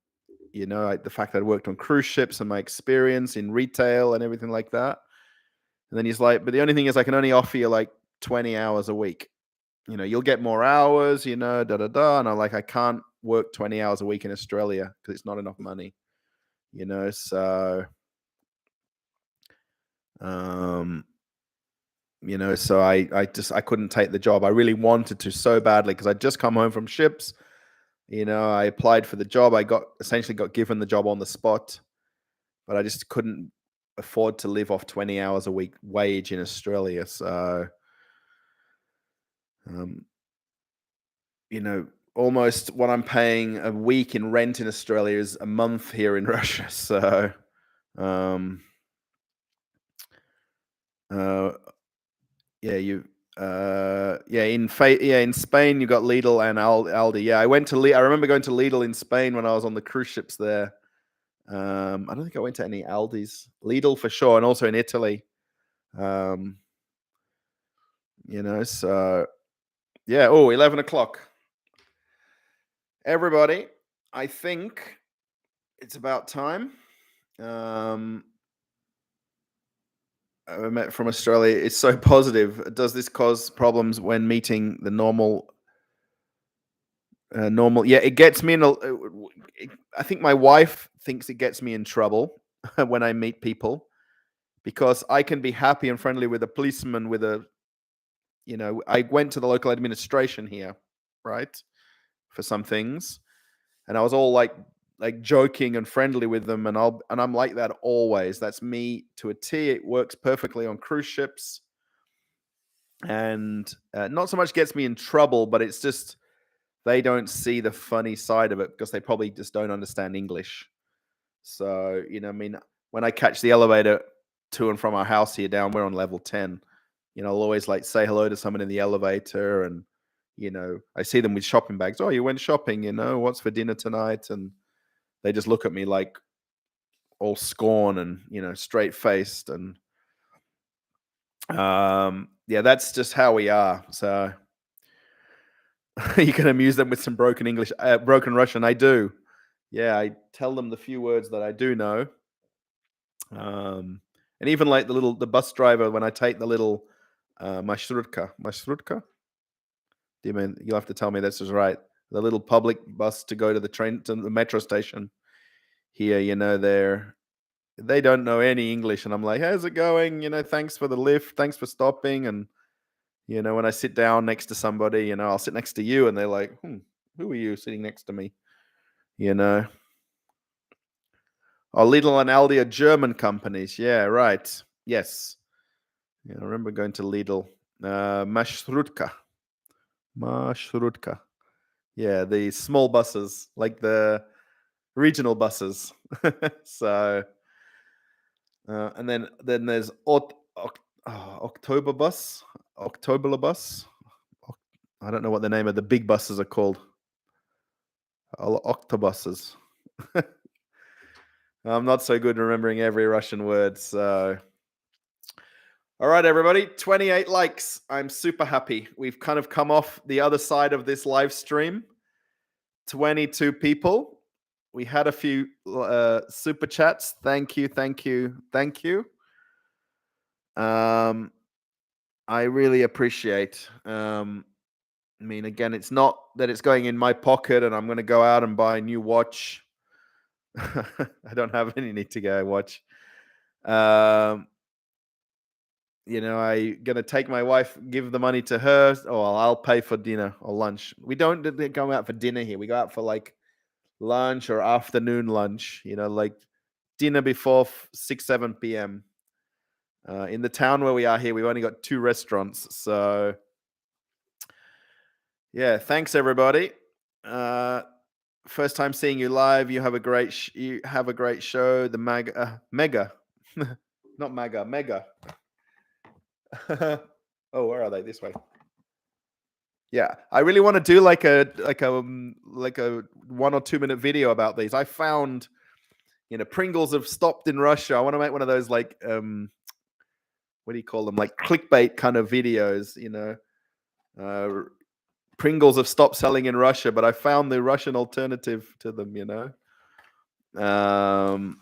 S2: fact that I worked on cruise ships and my experience in retail and everything like that. And then he's like, but the only thing is I can only offer you like 20 hours a week. You'll get more hours, da da da. And I'm like, I can't work 20 hours a week in Australia because it's not enough money. So so I couldn't take the job. I really wanted to so badly because I'd just come home from ships. I applied for the job. I essentially got given the job on the spot, but I just couldn't afford to live off 20 hours a week wage in Australia. So, almost what I'm paying a week in rent in Australia is a month here in Russia. So, in Spain you got Lidl and Aldi. Yeah, I remember going to Lidl in Spain when I was on the cruise ships there. I don't think I went to any Aldis. Lidl for sure, and also in Italy. So yeah. 11 o'clock. Everybody, I think it's about time. met from Australia is so positive. Does this cause problems when meeting the normal? Yeah, it gets me in. I think my wife thinks it gets me in trouble when I meet people because I can be happy and friendly with a policeman. I went to the local administration here, right, for some things, and I was all like joking and friendly with them, and I'm like that always. That's me to a T. It works perfectly on cruise ships, and not so much gets me in trouble, but it's just they don't see the funny side of it because they probably just don't understand English. So, I mean, when I catch the elevator to and from our house here down, we're on level 10. I'll always like say hello to someone in the elevator, and I see them with shopping bags. Oh, you went shopping, what's for dinner tonight? And they just look at me like all scorn and, straight faced. And yeah, that's just how we are. So you can amuse them with some broken English, broken Russian. I do. Yeah, I tell them the few words that I do know. And even like the bus driver, when I take the little marshrutka. Do you mean you'll have to tell me this is right? The little public bus to go to the metro station here. They don't know any English, and I'm like, how's it going? Thanks for the lift, thanks for stopping. And when I sit down next to somebody, I'll sit next to you, and they're like, who are you sitting next to me? Oh, Lidl and Aldi are German companies. Yeah, right. Yes. Yeah, I remember going to Lidl. Marshrutka. Yeah, the small buses, like the regional buses. So, and then there's Oktoberbus. Oktoberbus. I don't know what the name of the big buses are called. Octobuses. I'm not so good remembering every Russian word, so. All right, everybody, 28 likes. I'm super happy. We've kind of come off the other side of this live stream. 22 people. We had a few super chats. Thank you. I really appreciate. I mean, again, it's not that it's going in my pocket and I'm going to go out and buy a new watch. I don't have any need to go watch. I'm gonna take my wife, give the money to her, or I'll pay for dinner or lunch. We don't go out for dinner here. We go out for like lunch or afternoon lunch. Like dinner before 6-7 p.m. In the town where we are here, we've only got 2 restaurants. So yeah, thanks everybody. First time seeing you live. You have a great show. The mega, not maga, mega. Oh, where are they? This way. Yeah, I really want to do like a 1 or 2 minute video about these. I found, Pringles have stopped in Russia. I want to make one of those like what do you call them? Like clickbait kind of videos. Pringles have stopped selling in Russia, but I found the Russian alternative to them. But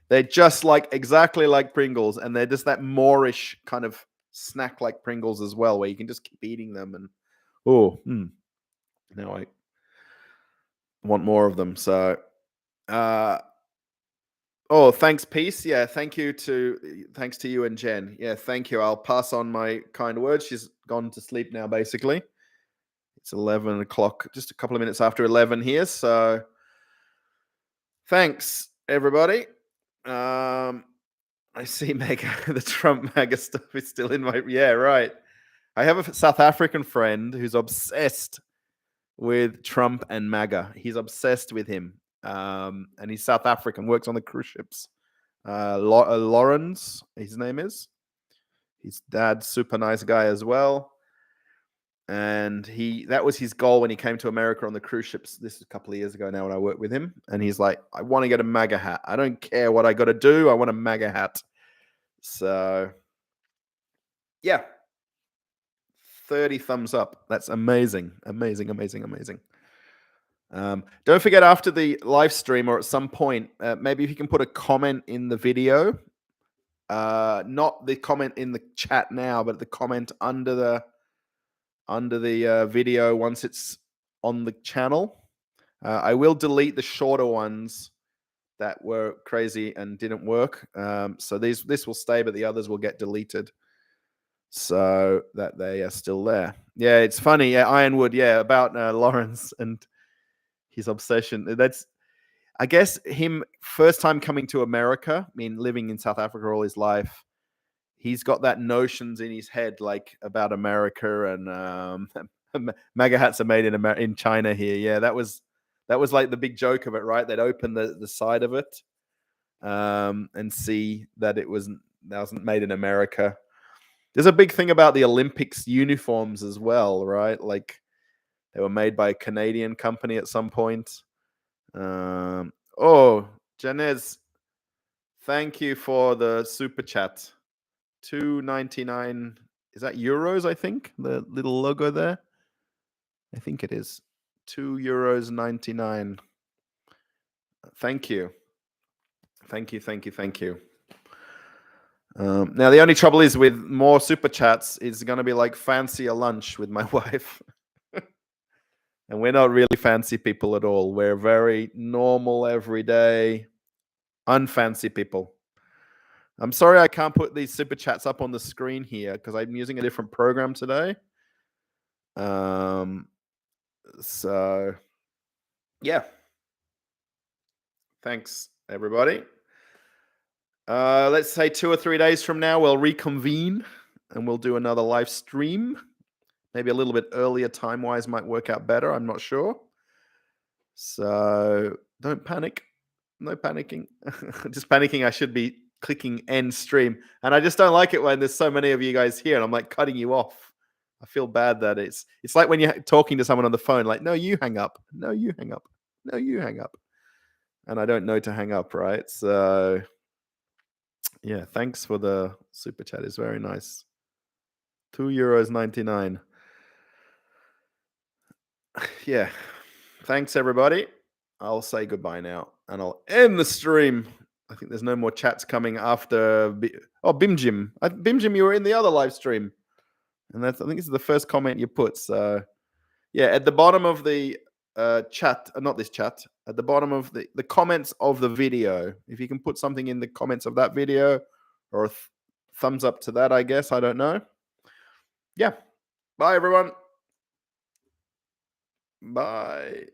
S2: they're just exactly like Pringles, and they're just that Moorish kind of snack like Pringles as well, where you can just keep eating them. And now I want more of them. So, thanks, Peace. Yeah, thanks to you and Jen. Yeah, thank you. I'll pass on my kind words. She's gone to sleep now, basically. It's 11 o'clock, just a couple of minutes after 11 here. So, thanks, everybody. I see the Trump MAGA stuff is still in my. Yeah, right. I have a South African friend who's obsessed with Trump and MAGA. He's obsessed with him. And he's South African, works on the cruise ships. Lawrence, his name is. His dad's super nice guy as well. And that was his goal when he came to America on the cruise ships. This is a couple of years ago now when I worked with him. And he's like, I want to get a MAGA hat. I don't care what I got to do. I want a MAGA hat. So, yeah. 30 thumbs up. That's amazing. Amazing. Don't forget, after the live stream or at some point, maybe if you can put a comment in the video not the comment in the chat now, but the comment under the video once it's on the channel. I will delete the shorter ones that were crazy and didn't work. So this will stay, but the others will get deleted so that they are still there. Yeah, it's funny. Yeah, Ironwood. Yeah, about Lawrence and his obsession. That's, I guess, him first time coming to America. I mean, living in South Africa all his life. He's got that notions in his head, like about America and MAGA hats are made in China here. Yeah, that was like the big joke of it, right? They'd open the side of it and see that it wasn't made in America. There's a big thing about the Olympics uniforms as well, right? Like they were made by a Canadian company at some point. Oh, Janez, thank you for the super chat. 2.99. Is that euros? I think the little logo there. I think it is €2.99. Thank you. Now the only trouble is with more super chats is going to be like fancier lunch with my wife. And we're not really fancy people at all. We're very normal, everyday, unfancy people. I'm sorry I can't put these super chats up on the screen here because I'm using a different program today. So, yeah. Thanks, everybody. Let's say 2 or 3 days from now, we'll reconvene and we'll do another live stream. Maybe a little bit earlier time-wise might work out better. I'm not sure. So don't panic. No panicking. Just panicking. I should be clicking end stream. And I just don't like it when there's so many of you guys here and I'm like cutting you off. I feel bad that it's like when you're talking to someone on the phone, like, no, you hang up. No, you hang up. No, you hang up. And I don't know to hang up, right? So yeah, thanks for the super chat. It's very nice. €2.99. Yeah. Thanks, everybody. I'll say goodbye now and I'll end the stream. I think there's no more chats coming after. Bimjim. Bimjim, you were in the other live stream. And I think this is the first comment you put. So, yeah, at the bottom of the chat, not this chat, at the bottom of the comments of the video, if you can put something in the comments of that video or a thumbs up to that, I guess. I don't know. Yeah. Bye, everyone. Bye.